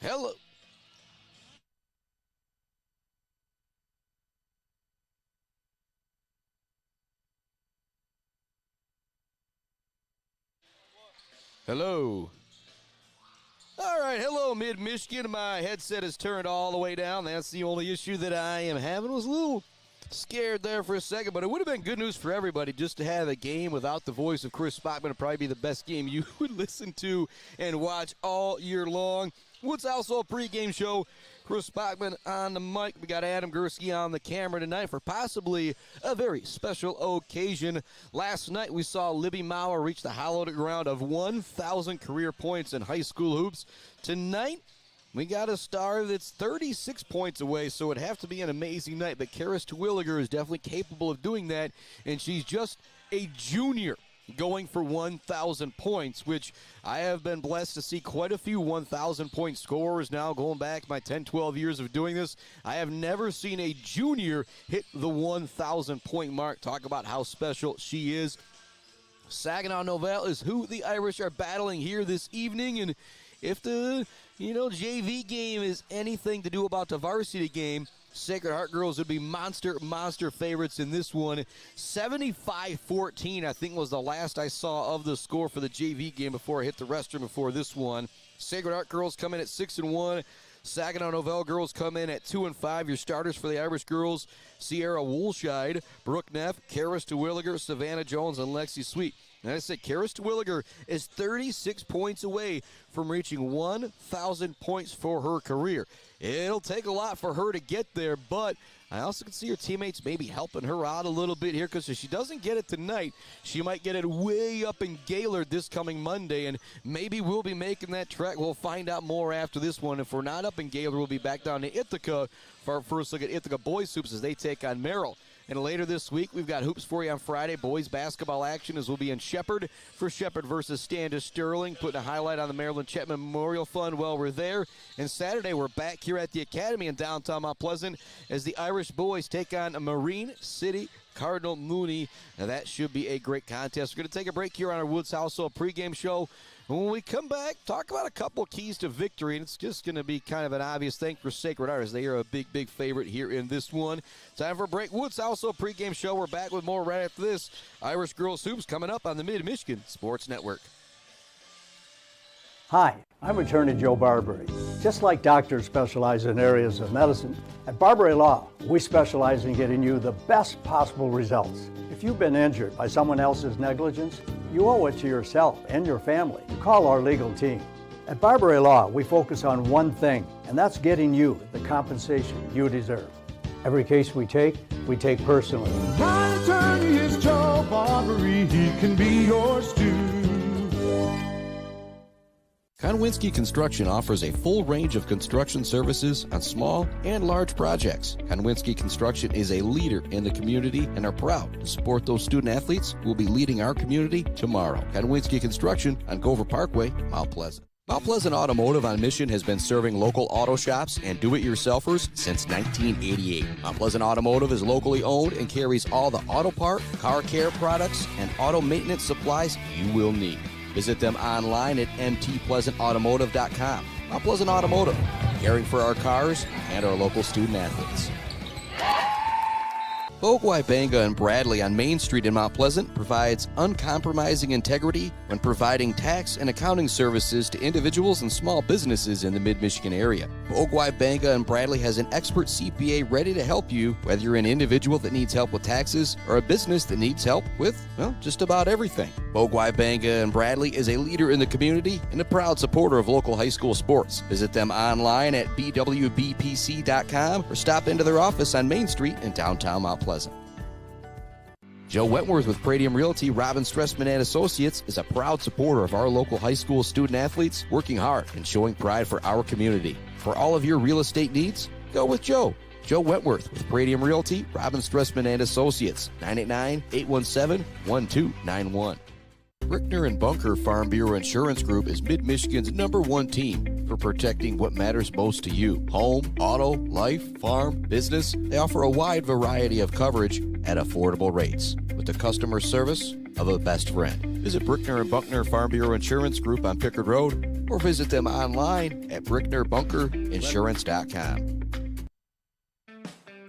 Hello. Hello. All right, hello, Mid-Michigan. My headset is turned all the way down. That's the only issue that I am having. Was a little scared there for a second, but it would have been good news for everybody just to have a game without the voice of Chris Spockman. It'd probably be the best game you would listen to and watch all year long. What's also a pregame show. Chris Spockman on the mic. We got Adam Gursky on the camera tonight for possibly a very special occasion. Last night we saw Libby Mauer reach the hallowed ground of 1,000 career points in high school hoops. Tonight we got a star that's 36 points away, so it'd have to be an amazing night. But Karis Terwilliger is definitely capable of doing that, and she's just a junior going for 1,000 points, which I have been blessed to see quite a few 1,000-point scorers now going back my 10, 12 years of doing this. I have never seen a junior hit the 1,000-point mark. Talk about how special she is. Saginaw Nouvel is who the Irish are battling here this evening, and if the JV game is anything to do about the varsity game, Sacred Heart girls would be monster favorites in this one. 75-14, I think, was the last I saw of the score for the JV game before I hit the restroom before this one. Sacred Heart girls come in at 6-1. Saginaw Nouvel girls come in at 2-5. Your starters for the Irish girls: Sierra Woolshide, Brooke Neff, Karis Terwilliger, Savannah Jones, and Lexi Sweet. And I said, Karis Terwilliger is 36 points away from reaching 1,000 points for her career. It'll take a lot for her to get there, but I also can see her teammates maybe helping her out a little bit here, because if she doesn't get it tonight, she might get it way up in Gaylord this coming Monday, and maybe we'll be making that trek. We'll find out more after this one. If we're not up in Gaylord, we'll be back down to Ithaca for our first look at Ithaca boys hoops as they take on Merrill. And later this week, we've got hoops for you on Friday. Boys basketball action as we'll be in Shepherd for Shepherd versus Standish Sterling, putting a highlight on the Maryland Chapman Memorial Fund while we're there. And Saturday, we're back here at the Academy in downtown Mount Pleasant as the Irish boys take on Marine City Cardinal Mooney. Now, that should be a great contest. We're going to take a break here on our Woods Household pregame show. When we come back, talk about a couple of keys to victory, and it's just going to be kind of an obvious thing for Sacred Heart as they are a big favorite here in this one. Time for a break. Woods also pregame show. We're back with more right after this. Irish Girls Hoops coming up on the Mid-Michigan Sports Network. Hi, I'm attorney Joe Barbary. Just like doctors specialize in areas of medicine, at Barbary Law, we specialize in getting you the best possible results. If you've been injured by someone else's negligence, you owe it to yourself and your family to call our legal team. At Barbary Law, we focus on one thing, and that's getting you the compensation you deserve. Every case we take personally. My attorney is Joe Barbary. He can be yours too. Konwinski Construction offers a full range of construction services on small and large projects. Konwinski Construction is a leader in the community and are proud to support those student athletes who will be leading our community tomorrow. Konwinski Construction on Gover Parkway, Mount Pleasant. Mount Pleasant Automotive on Mission has been serving local auto shops and do-it-yourselfers since 1988. Mount Pleasant Automotive is locally owned and carries all the auto part, car care products, and auto maintenance supplies you will need. Visit them online at mtpleasantautomotive.com. Mount Pleasant Automotive, caring for our cars and our local student athletes. Bogwai Banga and Bradley on Main Street in Mount Pleasant provides uncompromising integrity when providing tax and accounting services to individuals and small businesses in the Mid-Michigan area. Bogwai Banga and Bradley has an expert CPA ready to help you, whether you're an individual that needs help with taxes or a business that needs help with, well, just about everything. Bogwai Banga and Bradley is a leader in the community and a proud supporter of local high school sports. Visit them online at bwbpc.com or stop into their office on Main Street in downtown Mount Pleasant. Joe Wentworth with Pradium Realty, Robin Stressman and Associates is a proud supporter of our local high school student athletes, working hard and showing pride for our community. For all of your real estate needs, go with Joe. Joe Wentworth with Pradium Realty, Robin Stressman and Associates, 989-817-1291. Brickner and Bunker Farm Bureau Insurance Group is Mid-Michigan's #1 team for protecting what matters most to you. Home, auto, life, farm, business. They offer a wide variety of coverage at affordable rates with the customer service of a best friend. Visit Brickner and Buckner Farm Bureau Insurance Group on Pickard Road or visit them online at bricknerbunkerinsurance.com.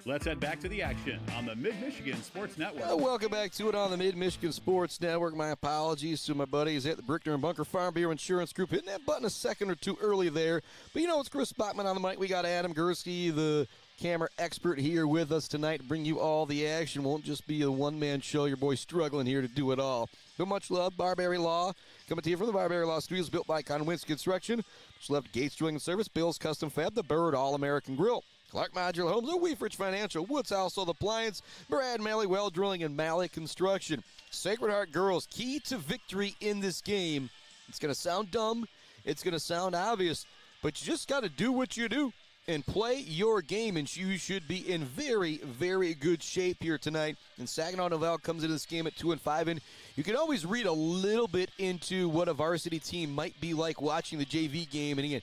Let's head back to the action on the Mid-Michigan Sports Network. Welcome back to it on the Mid-Michigan Sports Network. My apologies to my buddies at the Brickner and Bunker Farm Bureau Insurance Group. Hitting that button a second or two early there. But it's Chris Bachman on the mic. We got Adam Gursky, the camera expert, here with us tonight to bring you all the action. Won't just be a one-man show. Your boy's struggling here to do it all. But much love, Barbary Law. Coming to you from the Barbary Law Studios, built by Conwinski Construction. Much love to Gates Drilling and Service, Bill's Custom Fab, the Bird All-American Grill, Clark Modular Homes, the Weefridge Financial, Woods Household Appliance, Brad Malley Well Drilling, and Malley Construction. Sacred Heart Girls, key to victory in this game. It's going to sound dumb. It's going to sound obvious. But you just got to do what you do and play your game, and you should be in very, very good shape here tonight. And Saginaw Nouvel comes into this game at 2-5, and you can always read a little bit into what a varsity team might be like watching the JV game. And again,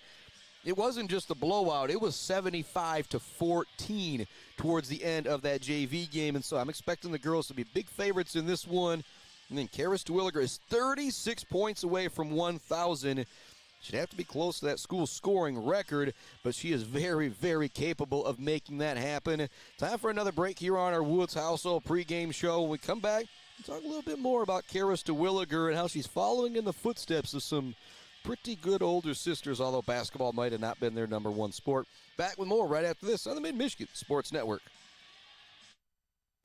it wasn't just a blowout. It was 75-14 towards the end of that JV game. And so I'm expecting the girls to be big favorites in this one. And then Karis DeWilliger is 36 points away from 1,000. She'd have to be close to that school scoring record, but she is very, very capable of making that happen. Time for another break here on our Woods Household pregame show. When we come back, we'll talk a little bit more about Karis DeWilliger and how she's following in the footsteps of some pretty good older sisters, although basketball might have not been their number one sport. Back with more right after this on the Mid-Michigan Sports Network.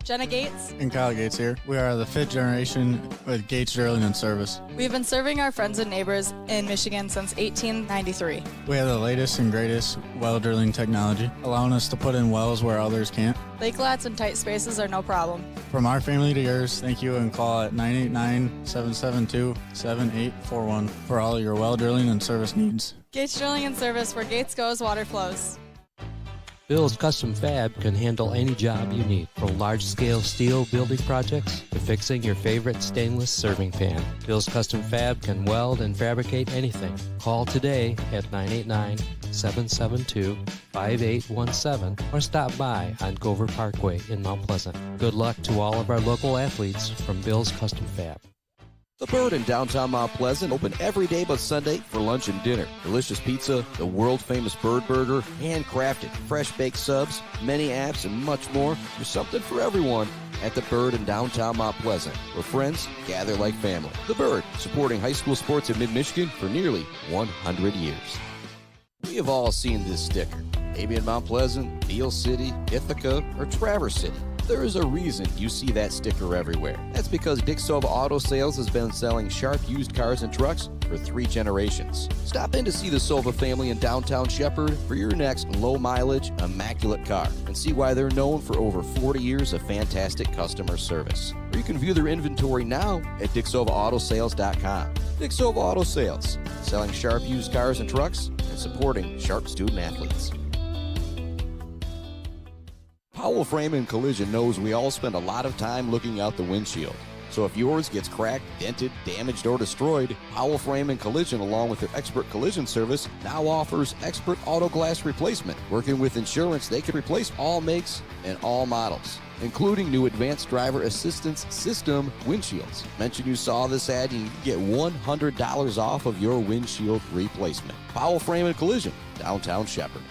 Jenna Gates and Kyle Gates here. We are the fifth generation with Gates Drilling and Service. We've been serving our friends and neighbors in Michigan since 1893. We have the latest and greatest well drilling technology, allowing us to put in wells where others can't. Lake lots and tight spaces are no problem. From our family to yours, thank you, and call at 989-772-7841 for all your well drilling and service needs. Gates Drilling and Service, where Gates goes, water flows. Bill's Custom Fab can handle any job you need, from large-scale steel building projects to fixing your favorite stainless serving pan. Bill's Custom Fab can weld and fabricate anything. Call today at 989-772-5817 or stop by on Gover Parkway in Mount Pleasant. Good luck to all of our local athletes from Bill's Custom Fab. The Bird in downtown Mount Pleasant, open every day but Sunday for lunch and dinner. Delicious pizza, the world-famous Bird Burger, handcrafted, fresh-baked subs, many apps, and much more. There's something for everyone at The Bird in downtown Mount Pleasant, where friends gather like family. The Bird, supporting high school sports in mid-Michigan for nearly 100 years. We have all seen this sticker, maybe in Mount Pleasant, Beale City, Ithaca, or Traverse City. There is a reason you see that sticker everywhere. That's because Dick Sova Auto Sales has been selling sharp used cars and trucks for 3 generations. Stop in to see the Sova family in downtown Shepherd for your next low-mileage, immaculate car and see why they're known for over 40 years of fantastic customer service. Or you can view their inventory now at DickSovaAutoSales.com. Dick Sova Auto Sales, selling sharp used cars and trucks and supporting sharp student athletes. Powell Frame and Collision knows we all spend a lot of time looking out the windshield. So if yours gets cracked, dented, damaged, or destroyed, Powell Frame and Collision, along with their expert collision service, now offers expert auto glass replacement. Working with insurance, they can replace all makes and all models, including new advanced driver assistance system windshields. Mention you saw this ad and you can get $100 off of your windshield replacement. Powell Frame and Collision, downtown Shepherd.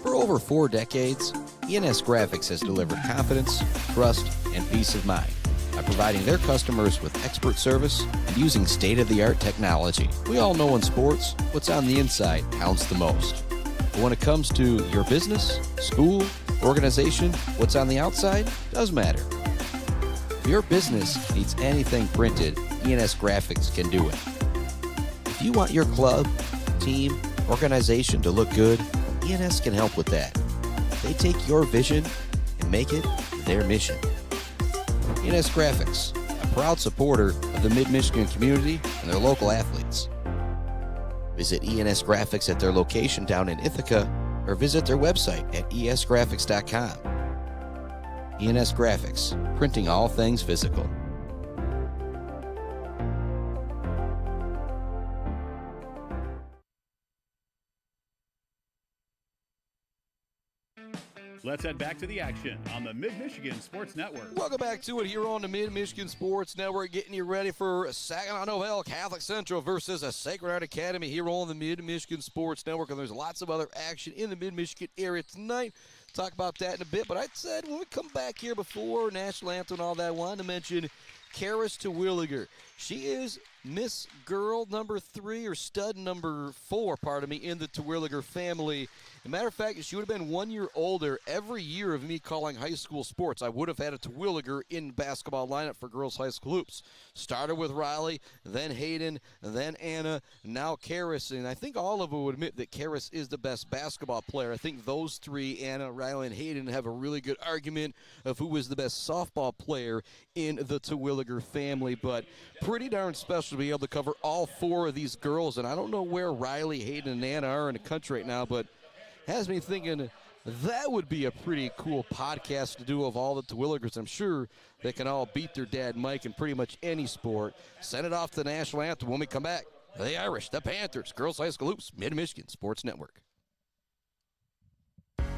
For over 4 decades, ENS Graphics has delivered confidence, trust, and peace of mind by providing their customers with expert service and using state-of-the-art technology. We all know in sports, what's on the inside counts the most. But when it comes to your business, school, organization, what's on the outside does matter. If your business needs anything printed, ENS Graphics can do it. If you want your club, team, organization to look good, ENS can help with that. They take your vision and make it their mission. ENS Graphics, a proud supporter of the Mid-Michigan community and their local athletes. Visit ENS Graphics at their location down in Ithaca or visit their website at esgraphics.com. ENS Graphics, printing all things physical. Let's head back to the action on the Mid-Michigan Sports Network. Welcome back to it here on the Mid-Michigan Sports Network, getting you ready for Saginaw Nouvel Catholic Central versus a Sacred Heart Academy here on the Mid-Michigan Sports Network. And there's lots of other action in the Mid-Michigan area tonight. Talk about that in a bit. But I said when we come back here before National Anthem and all that, I wanted to mention Karis Terwilliger. She is Miss Girl number 3 or stud number 4, pardon me, in the Terwilliger family. As a matter of fact, she would have been 1 year older every year of me calling high school sports. I would have had a Terwilliger in basketball lineup for girls high school hoops. Started with Riley, then Hayden, then Anna, now Karis. And I think all of them would admit that Karis is the best basketball player. I think those three, Anna, Riley, and Hayden, have a really good argument of who is the best softball player in the Terwilliger family. But pretty darn special to be able to cover all 4 of these girls. And I don't know where Riley, Hayden, and Anna are in the country right now, but has me thinking that would be a pretty cool podcast to do of all the Terwilligers. I'm sure they can all beat their dad Mike in pretty much any sport. Send it off to the National Anthem when we come back. The Irish, the Panthers, Girls High School Hoops, Mid-Michigan Sports Network.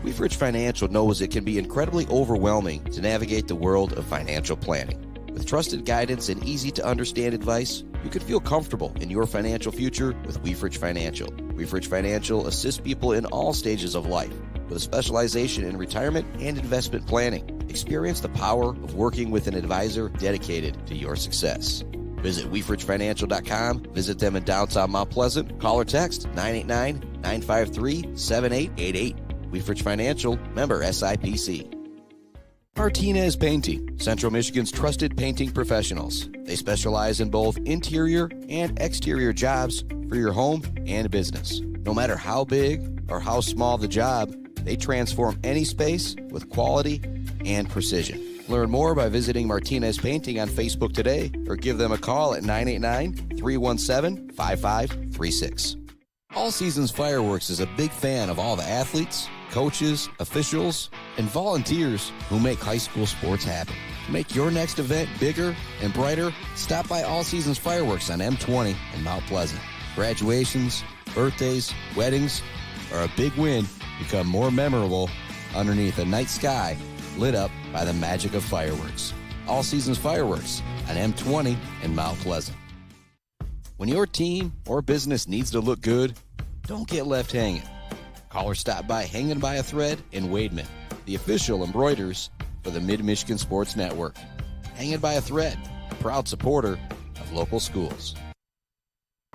Weefridge Financial knows it can be incredibly overwhelming to navigate the world of financial planning. With trusted guidance and easy-to-understand advice, you can feel comfortable in your financial future with Weefridge Financial. Weefridge Financial assists people in all stages of life with a specialization in retirement and investment planning. Experience the power of working with an advisor dedicated to your success. Visit WeefridgeFinancial.com, visit them in downtown Mount Pleasant, call or text 989-953-7888. Weefridge Financial, member SIPC. Martinez Painting, Central Michigan's trusted painting professionals. They specialize in both interior and exterior jobs for your home and business. No matter how big or how small the job, they transform any space with quality and precision. Learn more by visiting Martinez Painting on Facebook today or give them a call at 989-317-5536. All Seasons Fireworks is a big fan of all the athletes, coaches, officials, and volunteers who make high school sports happen. To make your next event bigger and brighter, stop by All Seasons Fireworks on M20 in Mount Pleasant. Graduations, birthdays, weddings, or a big win become more memorable underneath a night sky lit up by the magic of fireworks. All Seasons Fireworks on M20 in Mount Pleasant. When your team or business needs to look good, don't get left hanging. Call or stop by Hanging by a Thread in Wademan, the official embroiders for the Mid-Michigan Sports Network. Hanging by a Thread, a proud supporter of local schools.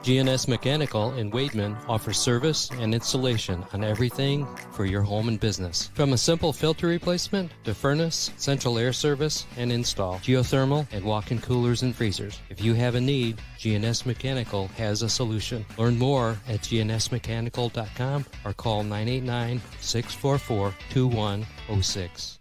GNS Mechanical in Wademan offers service and installation on everything for your home and business. From a simple filter replacement to furnace, central air service, and install, geothermal, and walk-in coolers and freezers. If you have a need, GNS Mechanical has a solution. Learn more at gnsmechanical.com or call 989-644-2106.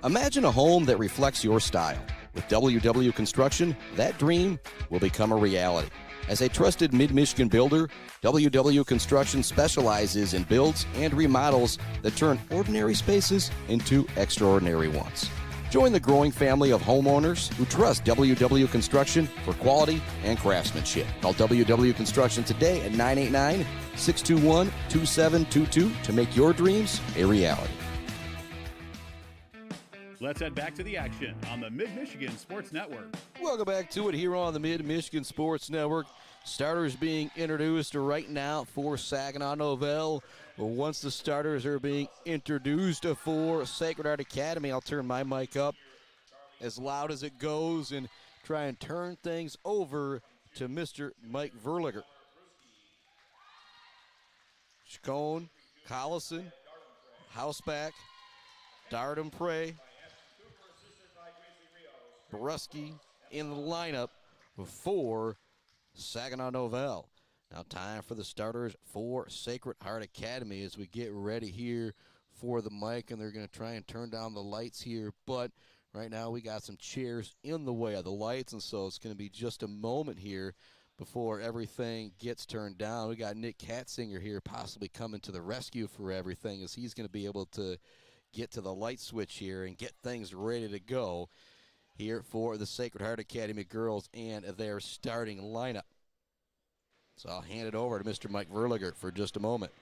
Imagine a home that reflects your style. With WW Construction, that dream will become a reality. As a trusted Mid-Michigan builder, WW Construction specializes in builds and remodels that turn ordinary spaces into extraordinary ones. Join the growing family of homeowners who trust WW Construction for quality and craftsmanship. Call WW Construction today at 989-621-2722 to make your dreams a reality. Let's head back to the action on the Mid-Michigan Sports Network. Welcome back to it here on the Mid-Michigan Sports Network. Starters being introduced right now for Saginaw Nouvel. Well, once the starters are being introduced for Sacred Heart Academy, I'll turn my mic up as loud as it goes and try and turn things over to Mr. Mike Verliger. Chacon, Collison, Houseback, Darden Prey, Brusky in the lineup for Saginaw Nouvel. Now time for the starters for Sacred Heart Academy as we get ready here for the mic, and they're going to try and turn down the lights here, but right now we got some chairs in the way of the lights, and so it's going to be just a moment here before everything gets turned down. We got Nick Katzinger here possibly coming to the rescue for everything as he's going to be able to get to the light switch here and get things ready to go here for the Sacred Heart Academy girls and their starting lineup. So I'll hand it over to Mr. Mike Verliger for just a moment.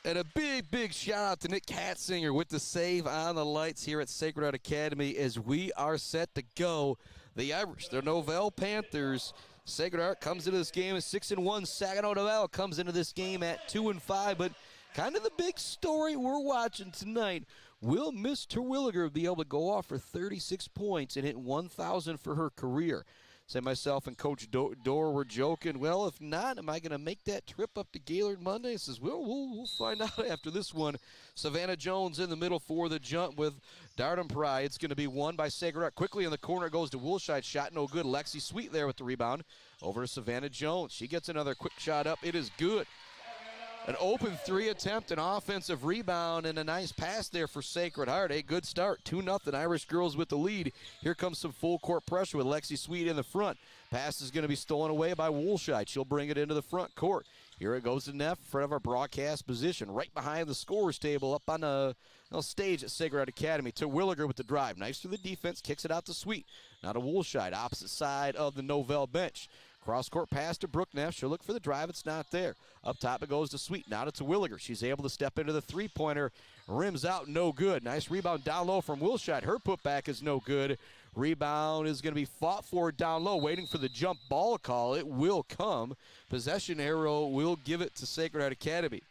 And a big, big shout out to Nick Katzinger with the save on the lights here at Sacred Heart Academy as we are set to go. The Irish, the Nouvel Panthers. Sacred Heart comes into this game at 6-1. Saginaw Nouvel comes into this game at 2-5. But kind of the big story we're watching tonight. Will Miss Terwilliger be able to go off for 36 points and hit 1,000 for her career? Say myself and Coach Dorr were joking. Well, if not, am I going to make that trip up to Gaylord Monday? He says, well, we'll find out after this one. Savannah Jones in the middle for the jump with Darden Pry. It's going to be won by Sacred Heart. Quickly in the corner it goes to Woolshide. Shot no good. Lexi Sweet there with the rebound. Over to Savannah Jones. She gets another quick shot up. It is good. An open three attempt, an offensive rebound, and a nice pass there for Sacred Heart. A good start, 2-0. Irish girls with the lead. Here comes some full court pressure with Lexi Sweet in the front. Pass is going to be stolen away by Woolshide. She'll bring it into the front court. Here it goes to Neff in front of our broadcast position, right behind the scorer's table up on the stage at Sacred Heart Academy. Terwilliger with the drive. Nice through the defense, kicks it out to Sweet. Now to Woolshide, opposite side of the Nouvel bench. Cross-court pass to Brooke Neff. She'll look for the drive. It's not there. Up top it goes to Sweet. Now to Terwilliger. She's able to step into the three-pointer. Rims out, no good. Nice rebound down low from Woolshide. Her putback is no good. Rebound is going to be fought for down low, waiting for the jump ball call. It will come. Possession arrow will give it to Sacred Heart Academy.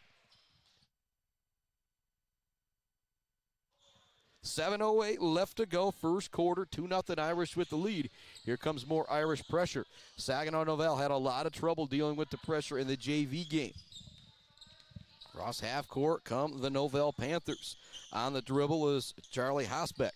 7:08 left to go, first quarter, 2-0 Irish with the lead. Here comes more Irish pressure. Saginaw Nouvel had a lot of trouble dealing with the pressure in the JV game. Across half court come the Nouvel Panthers. On the dribble is Charlie Hausbeck.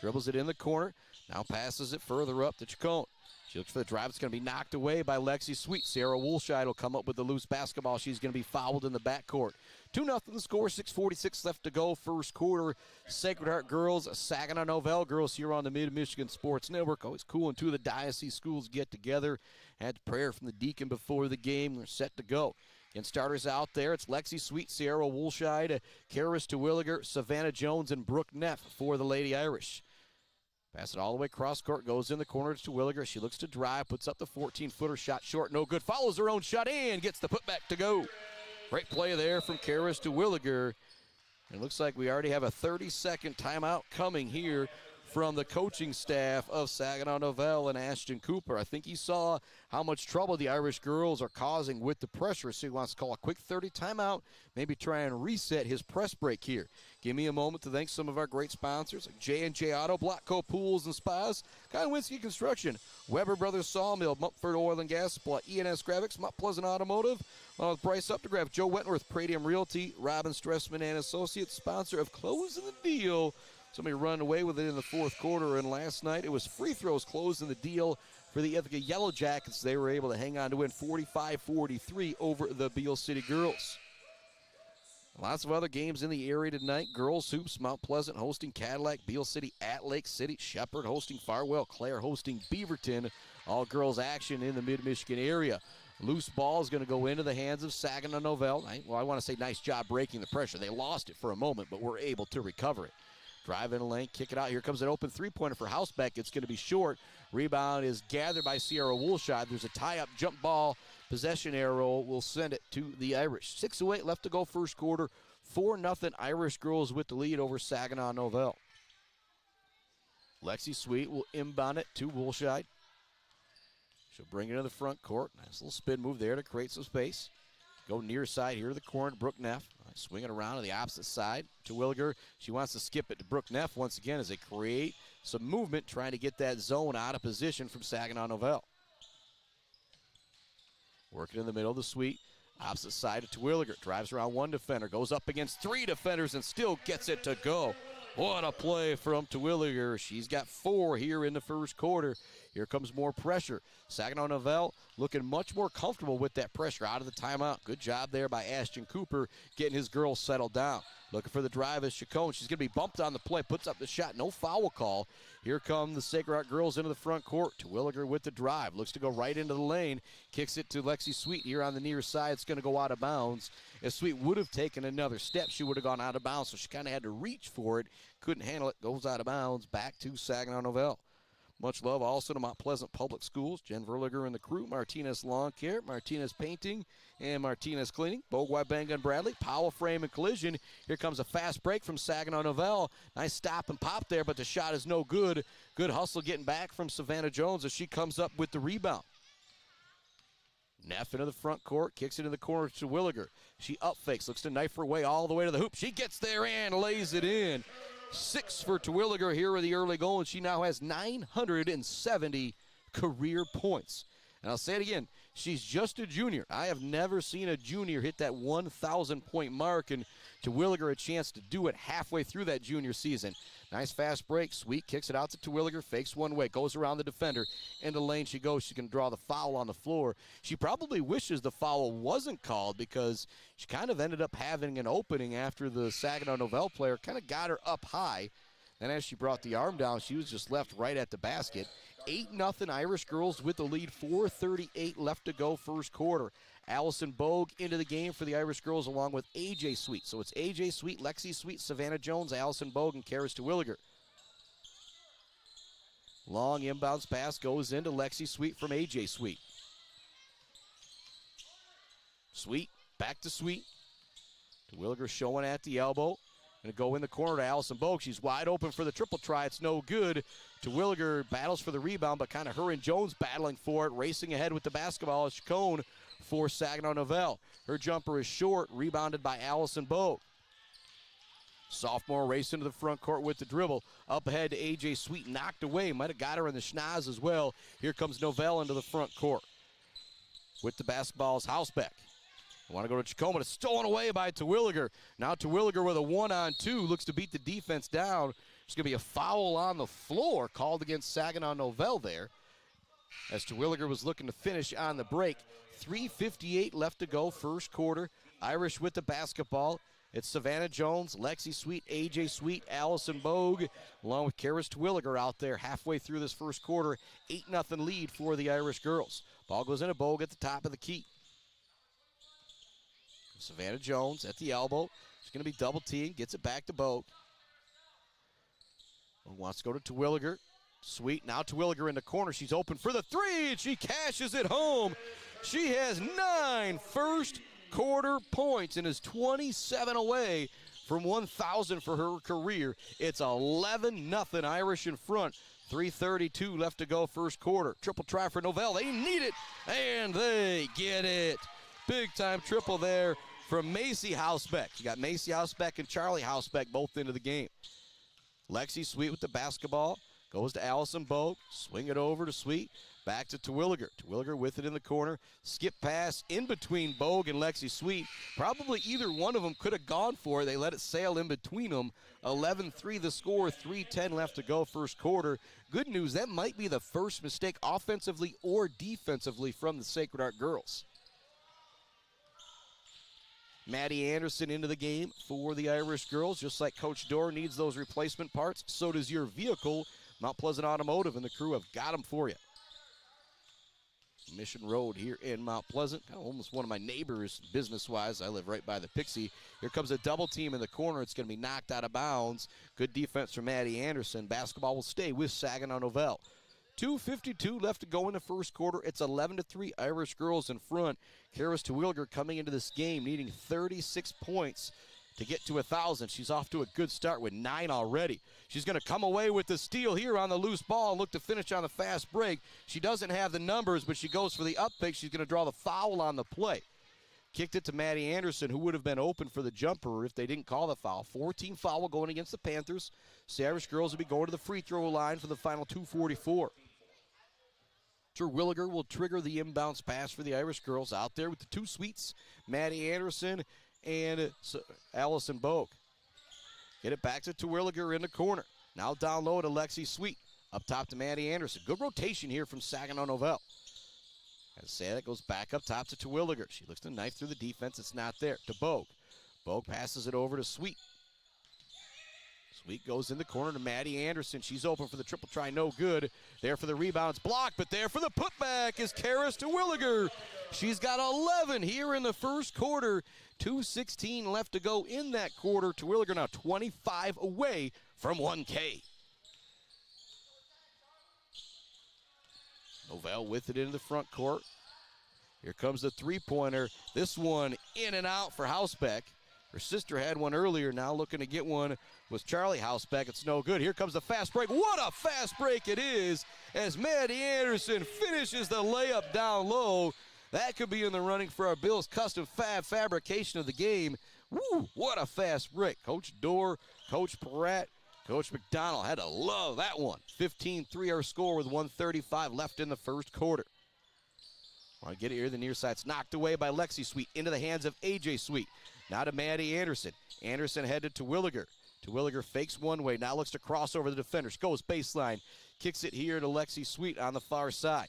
Dribbles it in the corner, now passes it further up to Chacon. She looks for the drive. It's going to be knocked away by Lexi Sweet. Sarah Woolshide will come up with the loose basketball. She's going to be fouled in the backcourt. 2-0 the score, 6:46 left to go, first quarter. Sacred Heart girls, Saginaw Nouvel girls here on the Mid-Michigan Sports Network. Always cool when two of the diocese schools get together. Had prayer from the deacon before the game. They're set to go. And starters out there, it's Lexi Sweet, Sarah Woolshide, Karis Terwilliger, Savannah Jones, and Brooke Neff for the Lady Irish. Pass it all the way cross court, goes in the corner to Terwilliger. She looks to drive, puts up the 14-footer, shot short, no good. Follows her own shot and gets the putback to go. Great play there from Karis Terwilliger. It looks like we already have a 30-second timeout coming here from the coaching staff of Saginaw Nouvel and Ashton Cooper. I think he saw how much trouble the Irish girls are causing with the pressure, so he wants to call a quick 30 timeout, maybe try and reset his press break here. Give me a moment to thank some of our great sponsors, like J&J Auto, Blackco Pools and Spas, Conwinski Construction, Weber Brothers Sawmill, Mumford Oil and Gas Supply, ENS Graphics, Mount Pleasant Automotive, with Bryce Updegraff, Joe Wentworth, Pradium Realty, Robin Stressman and Associates, sponsor of Closing the Deal. Somebody run away with it in the fourth quarter, and last night it was free throws closing the deal for the Ithaca Yellow Jackets. They were able to hang on to win 45-43 over the Beale City girls. Lots of other games in the area tonight. Girls hoops, Mount Pleasant hosting Cadillac, Beale City at Lake City, Shepherd hosting Farwell, Clare hosting Beaverton. All girls action in the Mid-Michigan area. Loose ball is going to go into the hands of Saginaw Nouvel. I want to say nice job breaking the pressure. They lost it for a moment, but were able to recover it. Drive in a lane, kick it out. Here comes an open three-pointer for Hausbeck. It's going to be short. Rebound is gathered by Sierra Woolshide. There's a tie-up jump ball. Possession arrow will send it to the Irish. 6:08 left to go first quarter. 4-0 Irish girls with the lead over Saginaw Nouvel. Lexi Sweet will inbound it to Woolshide. She'll bring it to the front court. Nice little spin move there to create some space. Go near side here to the corner to Brooke Neff. Swing it around to the opposite side to Williger. She wants to skip it to Brooke Neff once again as they create some movement, trying to get that zone out of position from Saginaw Nouvel. Working in the middle of the Sweet. Opposite side to Terwilliger. Drives around one defender. Goes up against three defenders and still gets it to go. What a play from Terwilliger. She's got 4 here in the first quarter. Here comes more pressure. Saginaw Nouvel looking much more comfortable with that pressure out of the timeout. Good job there by Ashton Cooper getting his girls settled down. Looking for the drive is Chacon. She's going to be bumped on the play. Puts up the shot. No foul call. Here come the Sacred Heart girls into the front court. Terwilliger with the drive. Looks to go right into the lane. Kicks it to Lexi Sweet here on the near side. It's going to go out of bounds. If Sweet would have taken another step, she would have gone out of bounds. So she kind of had to reach for it. Couldn't handle it. Goes out of bounds. Back to Saginaw Nouvel. Much love also to Mount Pleasant Public Schools, Jen Verliger and the crew, Martinez Lawn Care, Martinez Painting, and Martinez Cleaning, Bogue, Wybanga, and Bradley, Powell Frame and Collision. Here comes a fast break from Saginaw Nouvel. Nice stop and pop there, but the shot is no good. Good hustle getting back from Savannah Jones as she comes up with the rebound. Neff into the front court, kicks it in the corner to Williger. She up fakes, looks to knife her way all the way to the hoop. She gets there and lays it in. 6 for Terwilliger here with the early goal, and she now has 970 career points. And I'll say it again, she's just a junior. I have never seen a junior hit that 1,000-point mark, and Terwilliger a chance to do it halfway through that junior season. Nice fast break. Sweet kicks it out to Terwilliger, fakes one way, goes around the defender. Into lane she goes. She can draw the foul on the floor. She probably wishes the foul wasn't called because she kind of ended up having an opening after the Saginaw Nouvel player kind of got her up high. Then as she brought the arm down, she was just left right at the basket. 8-0 Irish girls with the lead, 4:38 left to go first quarter. Allison Bogue into the game for the Irish girls along with A.J. Sweet. So it's A.J. Sweet, Lexi Sweet, Savannah Jones, Allison Bogue, and Karis Terwilliger. Long inbounds pass goes into Lexi Sweet from A.J. Sweet. Sweet, back to Sweet. Terwilliger showing at the elbow. Going to go in the corner to Allison Bogue. She's wide open for the triple try. It's no good. Terwilliger battles for the rebound, but kind of her and Jones battling for it. Racing ahead with the basketball is Chacon for Saginaw Nouvel. Her jumper is short, rebounded by Allison Bogue. Sophomore racing to the front court with the dribble. Up ahead to A.J. Sweet, knocked away. Might have got her in the schnoz as well. Here comes Nouvel into the front court. With the basketball is Hausbeck. Want to go to Chacon, but it's stolen away by Terwilliger. Now Terwilliger with a 1-on-2, looks to beat the defense down. There's going to be a foul on the floor called against Saginaw Nouvel there, as Terwilliger was looking to finish on the break. 3:58 left to go, first quarter. Irish with the basketball. It's Savannah Jones, Lexi Sweet, A.J. Sweet, Allison Bogue, along with Karis Terwilliger out there halfway through this first quarter. 8-0 lead for the Irish girls. Ball goes into Bogue at the top of the key. Savannah Jones at the elbow. She's going to be double teamed. Gets it back to Bogue. Wants to go to Terwilliger. Sweet. Now Terwilliger in the corner. She's open for the three, and she cashes it home. She has 9 first quarter points and is 27 away from 1,000 for her career. It's 11-0 Irish in front. 3:32 left to go first quarter. Triple try for Nouvel. They need it, and they get it. Big time triple there from Macy Hausbeck. You got Macy Hausbeck and Charlie Hausbeck both into the game. Lexi Sweet with the basketball. Goes to Allison Bogue. Swing it over to Sweet. Back to Terwilliger. Terwilliger with it in the corner. Skip pass in between Bogue and Lexi Sweet. Probably either one of them could have gone for it. They let it sail in between them. 11-3 the score. 3:10 left to go first quarter. Good news, that might be the first mistake offensively or defensively from the Sacred Heart girls. Maddie Anderson into the game for the Irish girls. Just like Coach Dorr needs those replacement parts, so does your vehicle. Mount Pleasant Automotive and the crew have got them for you. Mission Road here in Mount Pleasant. Kind of almost one of my neighbors business-wise. I live right by the Pixie. Here comes a double team in the corner. It's going to be knocked out of bounds. Good defense from Maddie Anderson. Basketball will stay with Saginaw Nouvel. 2:52 left to go in the first quarter. It's 11-3 Irish girls in front. Karis Terwilliger coming into this game needing 36 points to get to 1,000. She's off to a good start with 9 already. She's going to come away with the steal here on the loose ball and look to finish on the fast break. She doesn't have the numbers, but she goes for the up pick. She's going to draw the foul on the play. Kicked it to Maddie Anderson, who would have been open for the jumper if they didn't call the foul. 14 foul going against the Panthers. So the Irish girls will be going to the free throw line for the final 2:44. Terwilliger will trigger the inbounds pass for the Irish girls out there with the two Sweets, Maddie Anderson and Allison Bogue. Get it back to Terwilliger in the corner. Now down low to Lexi Sweet. Up top to Maddie Anderson. Good rotation here from Saginaw Nouvel. As I say, that goes back up top to Terwilliger. She looks to knife through the defense. It's not there. To Bogue. Bogue passes it over to Sweet. Sweet goes in the corner to Maddie Anderson. She's open for the triple try. No good. There for the rebounds. Blocked, but there for the putback is Karis Terwilliger. She's got 11 here in the first quarter. 2:16 left to go in that quarter. Terwilliger now 25 away from 1K. Nouvel with it into the front court. Here comes the three-pointer. This one in and out for Hausbeck. Her sister had one earlier, now looking to get one with Charlie Hausbeck. It's no good. Here comes the fast break. What a fast break it is as Maddie Anderson finishes the layup down low. That could be in the running for our Bills Custom Fab fabrication of the game. Woo, what a fast break. Coach Dorr, Coach Peratt, Coach McDonald had to love that one. 15-3 our score with 1:35 left in the first quarter. Want to get it here to the near side. It's knocked away by Lexi Sweet into the hands of A.J. Sweet. Now to Maddie Anderson. Anderson headed to Williger. Williger fakes one way. Now looks to cross over the defenders. Goes baseline. Kicks it here to Lexi Sweet on the far side.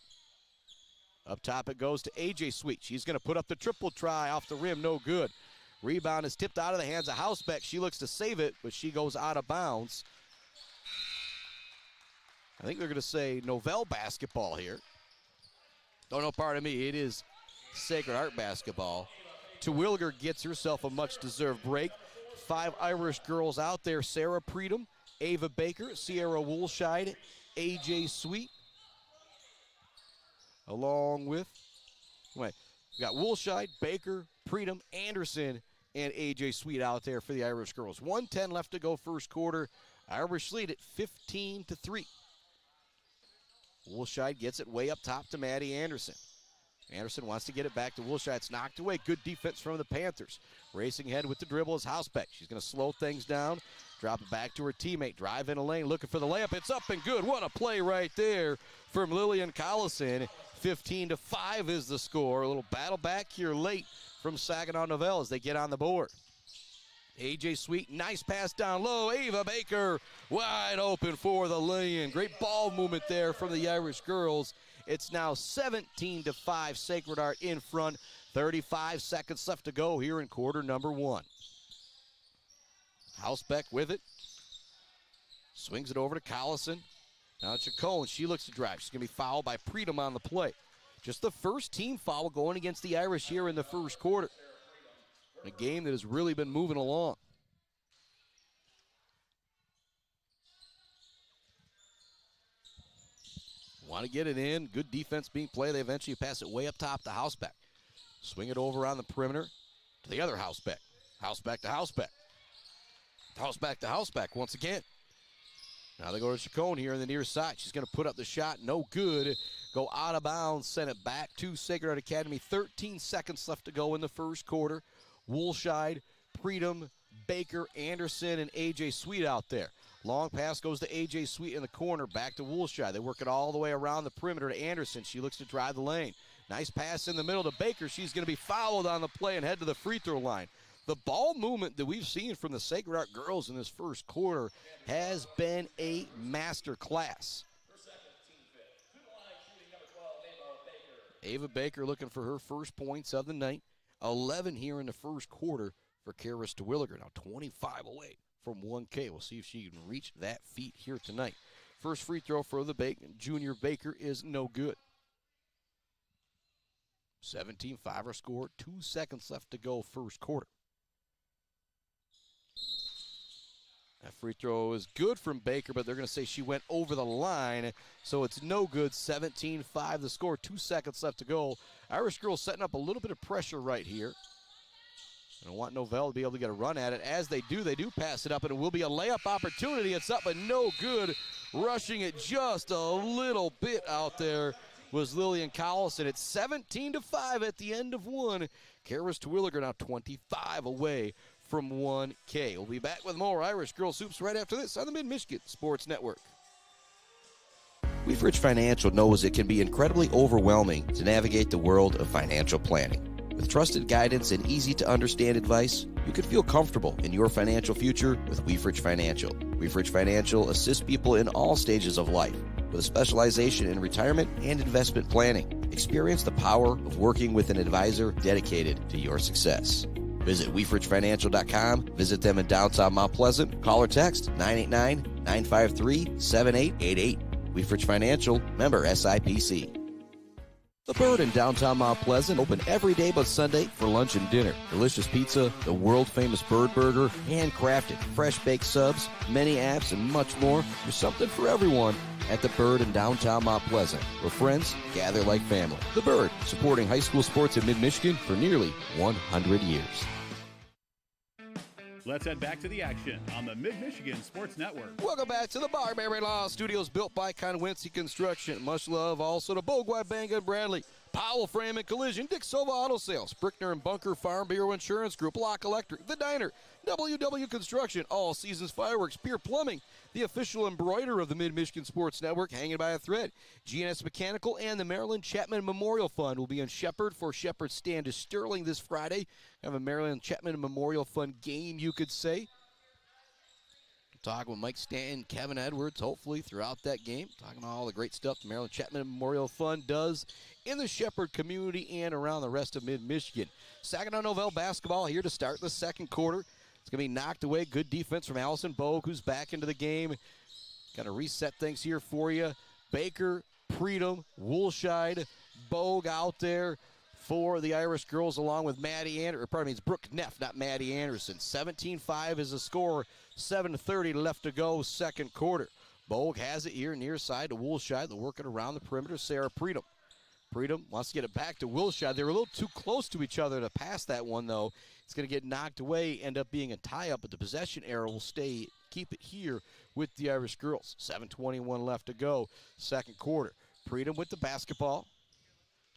Up top it goes to A.J. Sweet. She's going to put up the triple try off the rim. No good. Rebound is tipped out of the hands of Hausbeck. She looks to save it, but she goes out of bounds. I think they're going to say Nouvel basketball here. Oh, no, pardon me. It is Sacred Heart basketball. Terwilliger gets herself a much-deserved break. 5 Irish girls out there. Sarah Preedom, Ava Baker, Sierra Woolshide, A.J. Sweet. Along with, we got Woolshide, Baker, Preedom, Anderson, and A.J. Sweet out there for the Irish girls. 1:10 left to go first quarter. Irish lead at 15-3. Woolshide gets it way up top to Maddie Anderson. Anderson wants to get it back to Woolshide. It's knocked away. Good defense from the Panthers. Racing ahead with the dribble is Hausbeck. She's going to slow things down, drop it back to her teammate. Drive in a lane, looking for the layup. It's up and good. What a play right there from Lillian Collison. 15-5 is the score. A little battle back here late from Saginaw Nouvel as they get on the board. A.J. Sweet, nice pass down low. Ava Baker wide open for the lay-in. Great ball movement there from the Irish girls. It's now 17-5, Sacred Heart in front. 35 seconds left to go here in quarter number 1. Hausbeck with it. Swings it over to Collison. Now it's Chacon. She looks to drive. She's going to be fouled by Preedom on the play. Just the first team foul going against the Irish here in the first quarter. A game that has really been moving along. Want to get it in. Good defense being played. They eventually pass it way up top to Hausbeck. Swing it over on the perimeter to the other Hausbeck. Hausbeck to Hausbeck. Hausbeck to Hausbeck once again. Now they go to Chacon here on the near side. She's going to put up the shot. No good. Go out of bounds. Send it back to Sacred Heart Academy. 13 seconds left to go in the first quarter. Woolshide, Preedom, Baker, Anderson, and A.J. Sweet out there. Long pass goes to A.J. Sweet in the corner. Back to Woolshide. They work it all the way around the perimeter to Anderson. She looks to drive the lane. Nice pass in the middle to Baker. She's going to be fouled on the play and head to the free throw line. The ball movement that we've seen from the Sacred Heart girls in this first quarter has been a master class. Ava Baker looking for her first points of the night. 11 here in the first quarter for Karis Terwilliger. Now 25 away from 1K. We'll see if she can reach that feat here tonight. First free throw for the junior Baker is no good. 17-5 our score. 2 seconds left to go first quarter. That free throw is good from Baker, but they're going to say she went over the line, so it's no good. 17-5 the score. 2 seconds left to go. Irish girls setting up a little bit of pressure right here. I want Nouvel to be able to get a run at it. As they do pass it up, and it will be a layup opportunity. It's up, but no good. Rushing it just a little bit out there was Lillian Collison. It's 17-5 at the end of one. Karis Terwilliger now 25 away from 1K. We'll be back with more Irish Girls Hoops right after this on the Mid-Michigan Sports Network. Weaveridge Financial knows it can be incredibly overwhelming to navigate the world of financial planning. With trusted guidance and easy-to-understand advice, you can feel comfortable in your financial future with Weaveridge Financial. Weaveridge Financial assists people in all stages of life with a specialization in retirement and investment planning. Experience the power of working with an advisor dedicated to your success. Visit WeaveridgeFinancial.com. Visit them in downtown Mount Pleasant. Call or text 989-953-7888. Weaveridge Financial, member SIPC. The Bird in downtown Mount Pleasant, open every day but Sunday for lunch and dinner. Delicious pizza, the world-famous Bird Burger, handcrafted, fresh-baked subs, many apps, and much more. There's something for everyone at The Bird in downtown Mount Pleasant, where friends gather like family. The Bird, supporting high school sports in mid-Michigan for nearly 100 years. Let's head back to the action on the Mid-Michigan Sports Network. Welcome back to the Barbary Law Studios, built by Conwincy Construction. Much love also to Bogwai, Banga, and Bradley, Powell Frame and Collision, Dick Silva Auto Sales, Brickner and Bunker Farm Bureau Insurance Group, Lock Electric, The Diner, WW Construction, All Seasons Fireworks, Pier Plumbing, the official embroiderer of the Mid-Michigan Sports Network, hanging by a thread, GNS Mechanical, and the Maryland Chapman Memorial Fund will be in Shepherd for Shepherd's Stand to Sterling this Friday. Have a Maryland Chapman Memorial Fund game, you could say. Talking with Mike Stanton, Kevin Edwards, hopefully throughout that game. Talking about all the great stuff the Maryland Chapman Memorial Fund does in the Shepherd community and around the rest of mid-Michigan. Saginaw Nouvel basketball here to start the second quarter. It's going to be knocked away. Good defense from Allison Bogue, who's back into the game. Got to reset things here for you. Baker, Predum, Woolshide, Bogue out there for the Irish girls, along with Maddie Anderson. Pardon me, it's Brooke Neff, not Maddie Anderson. 17-5 is the score. 7:30 left to go, second quarter. Bogue has it here near side to Woolshide. They're working around the perimeter. Sarah Predum. Predum wants to get it back to Woolshide. They were a little too close to each other to pass that one, though. It's going to get knocked away, end up being a tie-up, but the possession error will keep it here with the Irish girls. 7:21 left to go, second quarter. Predum with the basketball.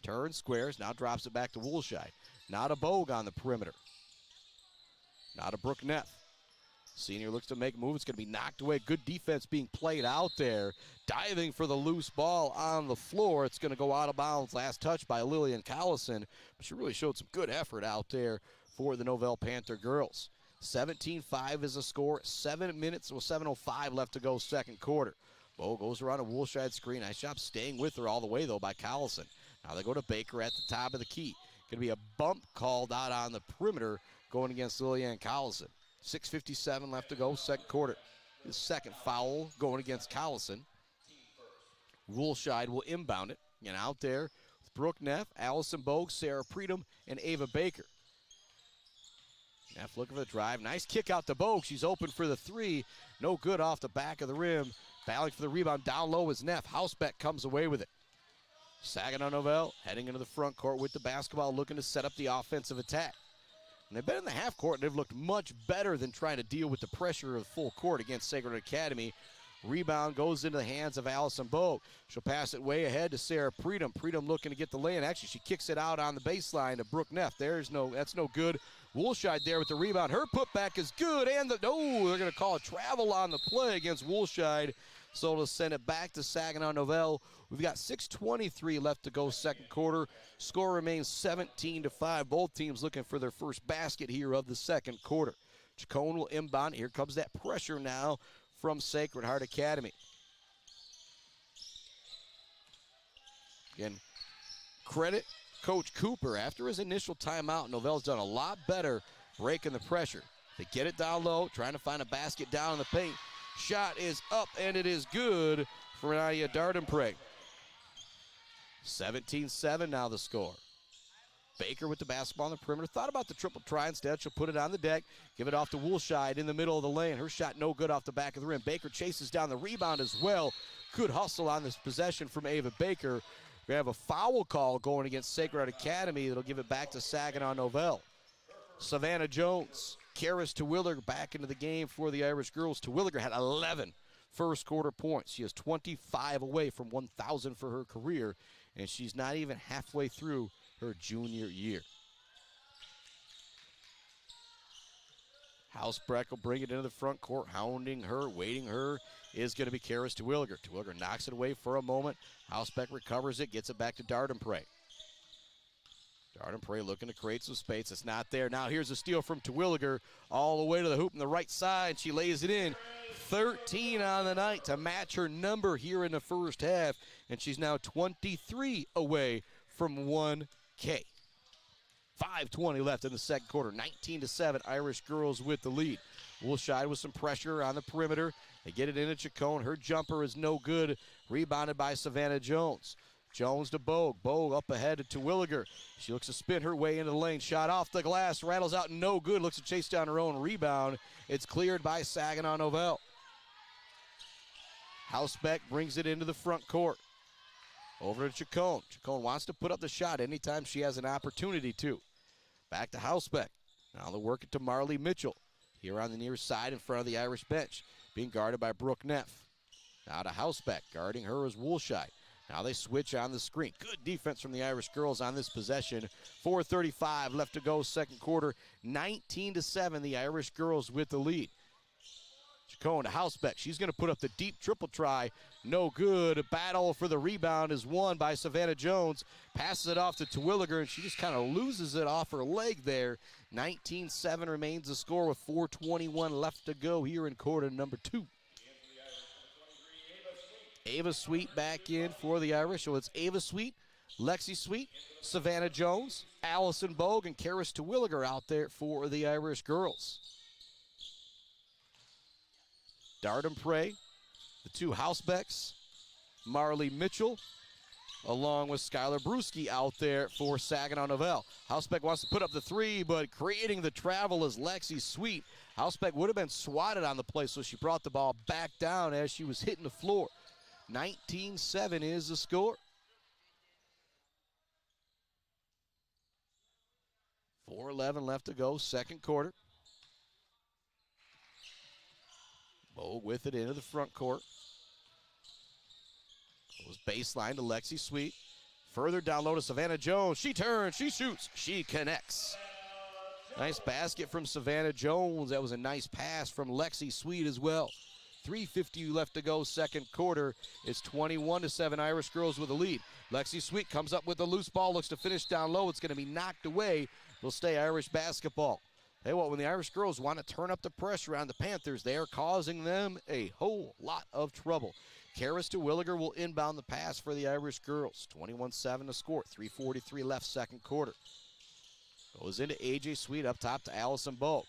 Turns, squares, now drops it back to Woolshide. Now to Bogue on the perimeter. Now to Brooke Neff. Senior looks to make a move. It's going to be knocked away. Good defense being played out there. Diving for the loose ball on the floor. It's going to go out of bounds. Last touch by Lillian Collison. But she really showed some good effort out there for the Nouvel Panther girls. 17-5 is the score. 7:05 left to go, second quarter. Bo goes around a Woolshide screen. Nice job staying with her all the way, though, by Collison. Now they go to Baker at the top of the key. Going to be a bump called out on the perimeter going against Lillian Collison. 6:57 left to go, second quarter. His second foul going against Collison. Woolshide will inbound it. And out there with Brooke Neff, Allison Bogue, Sarah Predum, and Ava Baker. Neff looking for the drive. Nice kick out to Bogue. She's open for the three. No good off the back of the rim. Battling for the rebound down low is Neff. Housebeck comes away with it. Saginaw Nouvel heading into the front court with the basketball, looking to set up the offensive attack. And they've been in the half court, and they've looked much better than trying to deal with the pressure of full court against Sacred Academy. Rebound goes into the hands of Allison Bogue. She'll pass it way ahead to Sarah Predum. Predum looking to get the lay-in. Actually, she kicks it out on the baseline to Brooke Neff. That's no good. Woolshide there with the rebound. Her putback is good, and they're going to call a travel on the play against Woolshide. So to send it back to Saginaw Nouvel. We've got 6:23 left to go, second quarter. Score remains 17-5. Both teams looking for their first basket here of the second quarter. Chacon will inbound. Here comes that pressure now from Sacred Heart Academy. Again, credit Coach Cooper. After his initial timeout, Nouvel's done a lot better breaking the pressure. They get it down low, trying to find a basket down in the paint. Shot is up, and it is good for Nadia Dardenprey. 17-7 now the score. Baker with the basketball on the perimeter. Thought about the triple try. Instead, she'll put it on the deck. Give it off to Woolshide in the middle of the lane. Her shot no good off the back of the rim. Baker chases down the rebound as well. Good hustle on this possession from Ava Baker. We have a foul call going against Sacred Heart Academy. That'll give it back to Saginaw Nouvel. Savannah Jones, Karis Terwilliger back into the game for the Irish girls. Terwilliger had 11 first quarter points. She is 25 away from 1,000 for her career, and she's not even halfway through her junior year. Housebreck will bring it into the front court, hounding her, waiting her, is going to be Karis Terwilliger. Terwilliger knocks it away for a moment. Housebreck recovers it, gets it back to Dardenprey. Dardenprey looking to create some space. It's not there. Now here's a steal from Terwilliger all the way to the hoop on the right side. She lays it in. 13 on the night to match her number here in the first half. And she's now 23 away from 1K. 5:20 left in the second quarter. 19-7, Irish girls with the lead. Woolshide with some pressure on the perimeter. They get it into Chacon. Her jumper is no good. Rebounded by Savannah Jones. Jones to Bogue. Bogue up ahead to Terwilliger. She looks to spin her way into the lane. Shot off the glass. Rattles out no good. Looks to chase down her own rebound. It's cleared by Saginaw Nouvel. Hausbeck brings it into the front court. Over to Chacon. Chacon wants to put up the shot anytime she has an opportunity to. Back to Hausbeck. Now they'll work it to Marley Mitchell. Here on the near side in front of the Irish bench. Being guarded by Brooke Neff. Now to Hausbeck. Guarding her is Woolshy. Now they switch on the screen. Good defense from the Irish girls on this possession. 4:35 left to go second quarter. 19-7, the Irish girls with the lead. Chacon to Hausbeck. She's going to put up the deep triple try. No good. A battle for the rebound is won by Savannah Jones. Passes it off to Terwilliger, and she just kind of loses it off her leg there. 19-7 remains the score with 4:21 left to go here in quarter number 2. Ava Sweet back in for the Irish. So it's Ava Sweet, Lexi Sweet, Savannah Jones, Allison Bogue, and Karis Terwilliger out there for the Irish girls. Darden Prey, the two Hausbecks, Marley Mitchell, along with Skylar Brewski out there for Saginaw Nouvel. Hausbeck wants to put up the three, but creating the travel is Lexi Sweet. Hausbeck would have been swatted on the play, so she brought the ball back down as she was hitting the floor. 19-7 is the score. 4:11 left to go, second quarter. Bogue with it into the front court. Goes baseline to Lexi Sweet. Further down low to Savannah Jones. She turns, she shoots, she connects. Nice basket from Savannah Jones. That was a nice pass from Lexi Sweet as well. 3:50 left to go, second quarter. It's 21-7, Irish girls with the lead. Lexi Sweet comes up with the loose ball, looks to finish down low. It's going to be knocked away. Will stay Irish basketball. Hey, when the Irish girls want to turn up the pressure on the Panthers, they are causing them a whole lot of trouble. Karis Terwilliger will inbound the pass for the Irish girls. 21-7 to score. 3:43 left, second quarter. Goes into A.J. Sweet up top to Allison Bogue.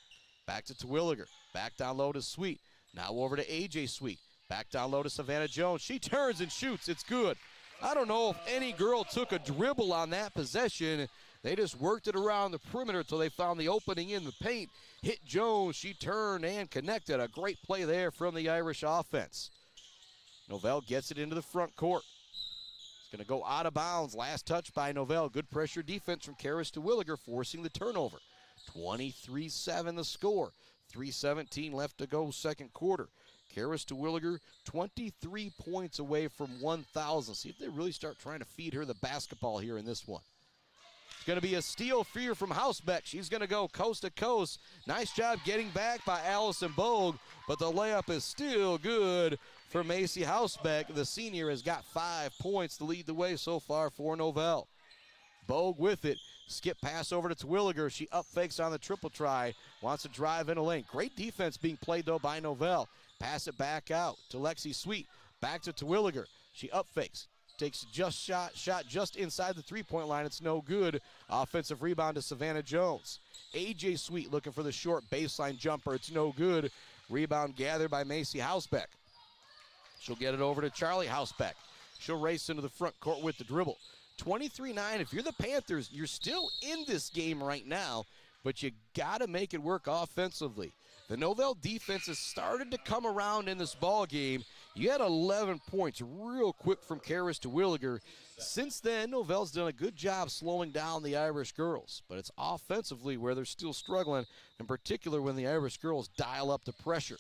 Back to Terwilliger. Back down low to Sweet. Now over to A.J. Sweet. Back down low to Savannah Jones. She turns and shoots. It's good. I don't know if any girl took a dribble on that possession. They just worked it around the perimeter until they found the opening in the paint. Hit Jones. She turned and connected. A great play there from the Irish offense. Nouvel gets it into the front court. It's going to go out of bounds. Last touch by Nouvel. Good pressure defense from Karis Terwilliger, forcing the turnover. 23-7 the score. 3:17 left to go, second quarter. Karis Terwilliger, 23 points away from 1,000. See if they really start trying to feed her the basketball here in this one. It's going to be a steal fear from Hausbeck. She's going to go coast to coast. Nice job getting back by Allison Bogue, but the layup is still good for Macy Hausbeck. The senior has got 5 points to lead the way so far for Nouvel. Bogue with it. Skip pass over to Terwilliger. She up fakes on the triple try. Wants to drive in a lane. Great defense being played, though, by Nouvel. Pass it back out to Lexi Sweet. Back to Terwilliger. She up fakes. Takes just shot just inside the three-point line. It's no good. Offensive rebound to Savannah Jones. A.J. Sweet looking for the short baseline jumper. It's no good. Rebound gathered by Macy Hausbeck. She'll get it over to Charlie Hausbeck. She'll race into the front court with the dribble. 23-9. If you're the Panthers, you're still in this game right now, but you got to make it work offensively. The Nouvel defense has started to come around in this ball game. You had 11 points real quick from Karis Terwilliger. Since then, Nouvel's done a good job slowing down the Irish girls, but it's offensively where they're still struggling, in particular when the Irish girls dial up the pressure.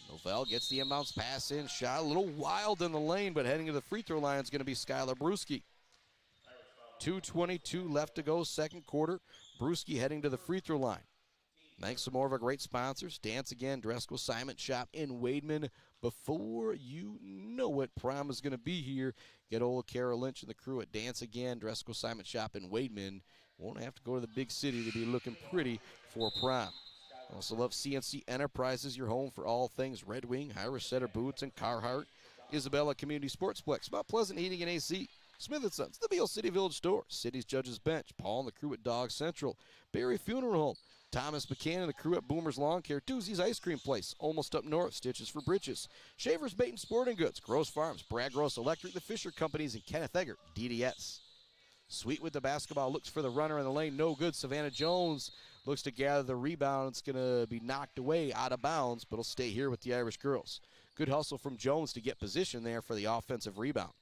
Nouvel gets the inbounds pass in, shot a little wild in the lane, but heading to the free throw line is going to be Skylar Brewski. 2:22 left to go, second quarter. Brewski heading to the free throw line. Thanks to more of our great sponsors. Dance Again, Dress Consignment Shop in Wademan. Before you know it, prom is going to be here. Get old Kara Lynch and the crew at Dance Again, Dress Consignment Shop in Wademan. Won't have to go to the big city to be looking pretty for prom. Also love CNC Enterprises, your home for all things Red Wing, Irish Setter Boots, and Carhartt. Isabella Community Sportsplex, Mount Pleasant Heating and AC. Smith & Sons, the Beale City Village Store. City's Judges Bench, Paul and the crew at Dog Central. Berry Funeral Home. Thomas Buchanan, the crew at Boomer's Lawn Care, Doozy's Ice Cream Place, almost up north, Stitches for Britches, Shaver's Bait and Sporting Goods, Gross Farms, Brad Gross Electric, the Fisher Companies, and Kenneth Eggert, DDS. Sweet with the basketball, looks for the runner in the lane, no good. Savannah Jones looks to gather the rebound. It's going to be knocked away out of bounds, but it'll stay here with the Irish girls. Good hustle from Jones to get position there for the offensive rebound.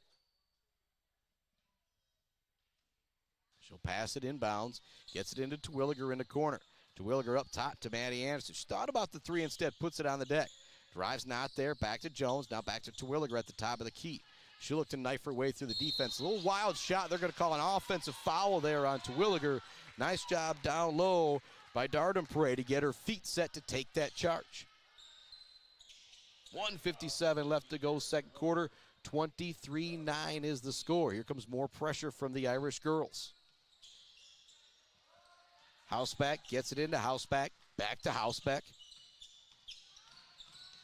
She'll pass it inbounds, gets it into Terwilliger in the corner. Terwilliger up top to Maddie Anderson. She thought about the three instead, puts it on the deck. Drives not there, back to Jones, now back to Terwilliger at the top of the key. She'll look to knife her way through the defense. A little wild shot. They're going to call an offensive foul there on Terwilliger. Nice job down low by Dardenpre to get her feet set to take that charge. 1:57 left to go, second quarter. 23-9 is the score. Here comes more pressure from the Irish girls. Houseback gets it into Houseback. Back to Houseback.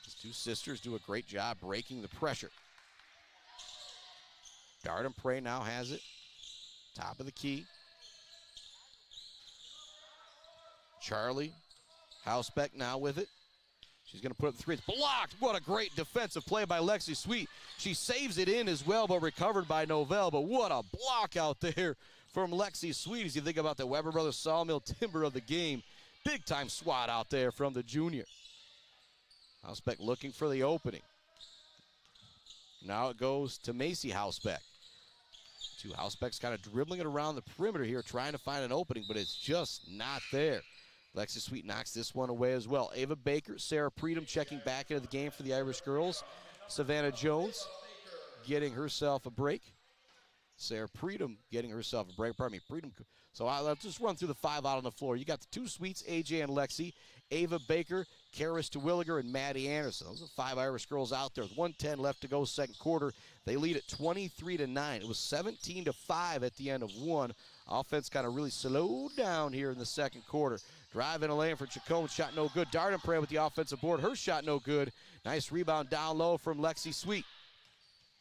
These two sisters do a great job breaking the pressure. Dardenpre now has it. Top of the key. Charlie. Housebeck now with it. She's going to put up the three. It's blocked. What a great defensive play by Lexi Sweet. She saves it in as well, but recovered by Nouvel. But what a block out there from Lexi Sweet as you think about the Weber Brothers Sawmill timber of the game. Big time swat out there from the junior. Housebeck looking for the opening. Now it goes to Macy Housebeck. Two Housebecks kind of dribbling it around the perimeter here, trying to find an opening, but it's just not there. Lexi Sweet knocks this one away as well. Ava Baker, Sarah Predom checking back into the game for the Irish girls. Savannah Jones getting herself a break. Sarah Predom getting herself a break. Pardon me, Predom. So I'll just run through the five out on the floor. You got the two Sweets, AJ and Lexi, Ava Baker, Karis Terwilliger, and Maddie Anderson. Those are five Irish girls out there with 1:10 left to go second quarter. They lead at 23-9. It was 17-5 at the end of one. Offense kind of really slowed down here in the second quarter. Drive in a lane for Chacon, shot no good. Dardenpre with the offensive board, her shot no good. Nice rebound down low from Lexi Sweet.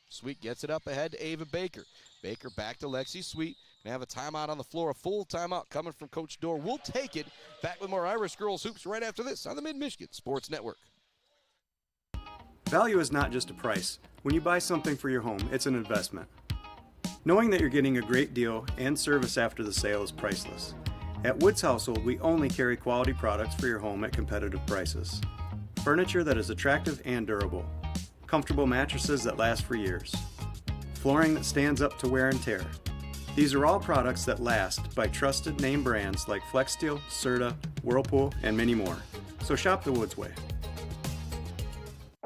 Sweet gets it up ahead to Ava Baker. Baker back to Lexi Sweet. Gonna have a timeout on the floor, a full timeout coming from Coach Dorr. We'll take it. Back with more Irish Girls Hoops right after this on the Mid-Michigan Sports Network. Value is not just a price. When you buy something for your home, it's an investment. Knowing that you're getting a great deal and service after the sale is priceless. At Woods Household, we only carry quality products for your home at competitive prices. Furniture that is attractive and durable. Comfortable mattresses that last for years. Flooring that stands up to wear and tear. These are all products that last by trusted name brands like FlexSteel, Serta, Whirlpool, and many more. So shop the Woods way.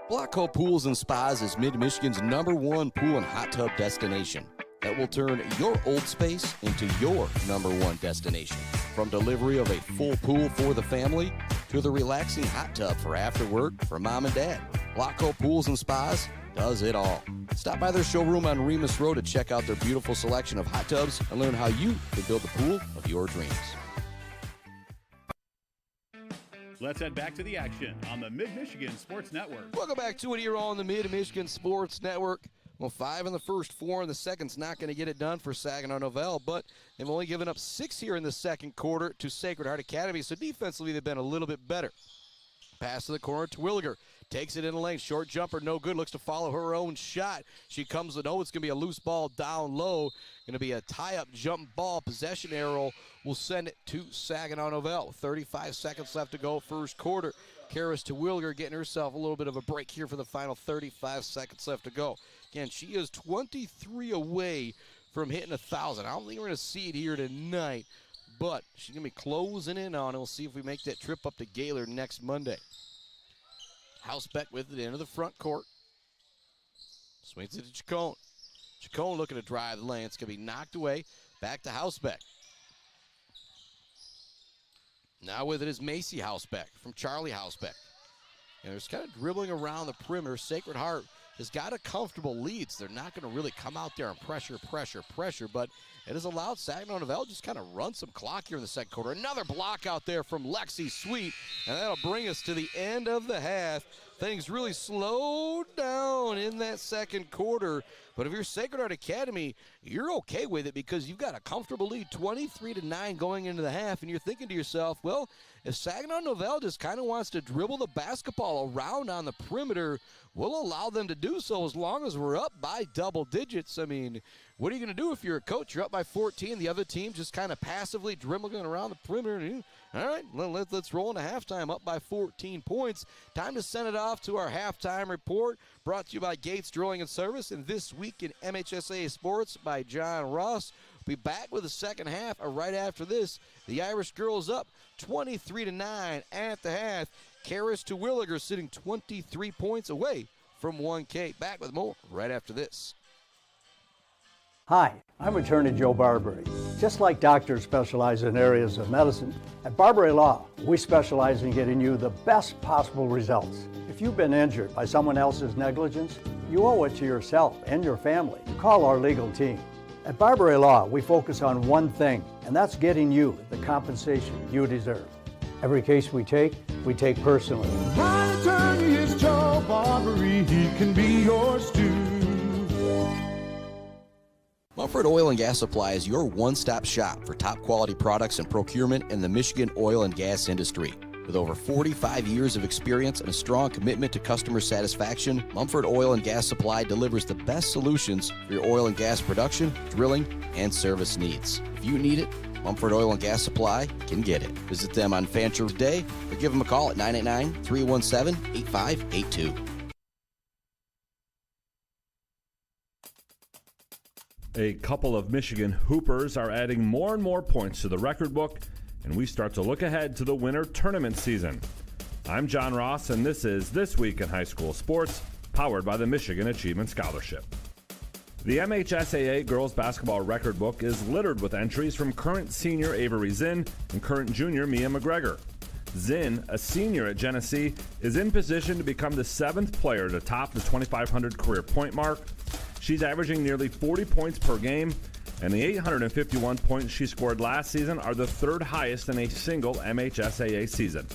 Blocko Pools and Spas is Mid-Michigan's #1 pool and hot tub destination that will turn your old space into your #1 destination. From delivery of a full pool for the family to the relaxing hot tub for after work for mom and dad, Blocko Pools and Spas does it all. Stop by their showroom on Remus Road to check out their beautiful selection of hot tubs and learn how you can build the pool of your dreams. Let's head back to the action on the Mid-Michigan Sports Network. Welcome back to it here on the Mid-Michigan Sports Network. Well, 5 in the first, 4 in the second's not going to get it done for Saginaw Nouvel, but they've only given up 6 here in the second quarter to Sacred Heart Academy, so defensively they've been a little bit better. Pass to the corner, Terwilliger takes it in the lane, short jumper, no good, looks to follow her own shot. She comes to know it's going to be a loose ball down low, going to be a tie-up jump ball. Possession arrow will send it to Saginaw Nouvel. 35 seconds left to go, first quarter. Karis Terwilliger getting herself a little bit of a break here for the final 35 seconds left to go. Again, she is 23 away from hitting 1,000. I don't think we're going to see it here tonight, but she's going to be closing in on it. We'll see if we make that trip up to Gaylord next Monday. Housebeck with it into the front court. Swings it to Chacon. Chacon looking to drive the lane. It's going to be knocked away. Back to Housebeck. Now with it is Macy Housebeck from Charlie Housebeck. And there's kind of dribbling around the perimeter. Sacred Heart has got a comfortable lead, so they're not going to really come out there and pressure, but it has allowed Saginaw Nouvel just kind of run some clock here in the second quarter. Another block out there from Lexi Sweet, and that'll bring us to the end of the half. Things really slowed down in that second quarter. But if you're Sacred Heart Academy, you're okay with it because you've got a comfortable lead, 23-9 going into the half, and you're thinking to yourself, well, if Saginaw Nouvel just kind of wants to dribble the basketball around on the perimeter, we'll allow them to do so as long as we're up by double digits. I mean, what are you going to do if you're a coach? You're up by 14. The other team just kind of passively dribbling around the perimeter. All right, let's roll into halftime, up by 14 points. Time to send it off to our halftime report, brought to you by Gates Drilling and Service, and This Week in MHSAA Sports by John Ross. We'll be back with the second half right after this. The Irish girls up 23-9 at the half. Karis to Williger sitting 23 points away from 1K. Back with more right after this. Hi, I'm attorney Joe Barbary. Just like doctors specialize in areas of medicine, at Barbary Law, we specialize in getting you the best possible results. If you've been injured by someone else's negligence, you owe it to yourself and your family to call our legal team. At Barbary Law, we focus on one thing, and that's getting you the compensation you deserve. Every case we take personally. My attorney is Joe Barbary. He can be yours too. Mumford Oil and Gas Supply is your one-stop shop for top quality products and procurement in the Michigan oil and gas industry. With over 45 years of experience and a strong commitment to customer satisfaction, Mumford Oil and Gas Supply delivers the best solutions for your oil and gas production, drilling, and service needs. If you need it, Mumford Oil and Gas Supply can get it. Visit them on Fancher today or give them a call at 989-317-8582. A couple of Michigan Hoopers are adding more and more points to the record book, and we start to look ahead to the winter tournament season. I'm John Ross, and this is This Week in High School Sports, powered by the Michigan Achievement Scholarship. The MHSAA girls basketball record book is littered with entries from current senior Avery Zinn and current junior Mia McGregor. Zinn, a senior at Genesee, is in position to become the 7th player to top the 2,500 career point mark. She's averaging nearly 40 points per game, and the 851 points she scored last season are the 3rd highest in a single MHSAA season.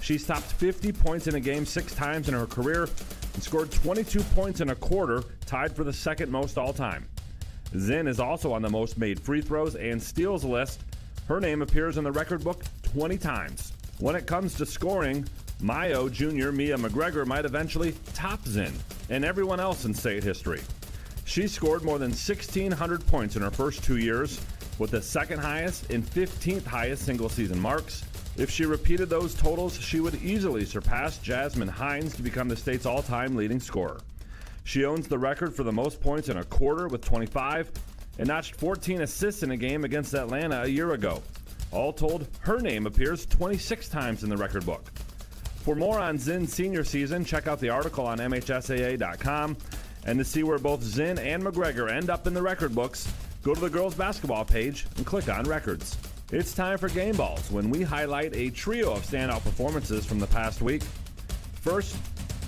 She's topped 50 points in a game 6 times in her career and scored 22 points in a quarter, tied for the 2nd most all-time. Zinn is also on the most made free throws and steals list. Her name appears in the record book 20 times. When it comes to scoring, Mayo junior Mia McGregor might eventually top Zinn and everyone else in state history. She scored more than 1,600 points in her first 2 years, with the 2nd highest and 15th highest single-season marks. If she repeated those totals, she would easily surpass Jasmine Hines to become the state's all-time leading scorer. She owns the record for the most points in a quarter with 25 and notched 14 assists in a game against Atlanta a year ago. All told, her name appears 26 times in the record book. For more on Zinn's senior season, check out the article on MHSAA.com. And to see where both Zinn and McGregor end up in the record books, go to the girls' basketball page and click on Records. It's time for Game Balls, when we highlight a trio of standout performances from the past week. First,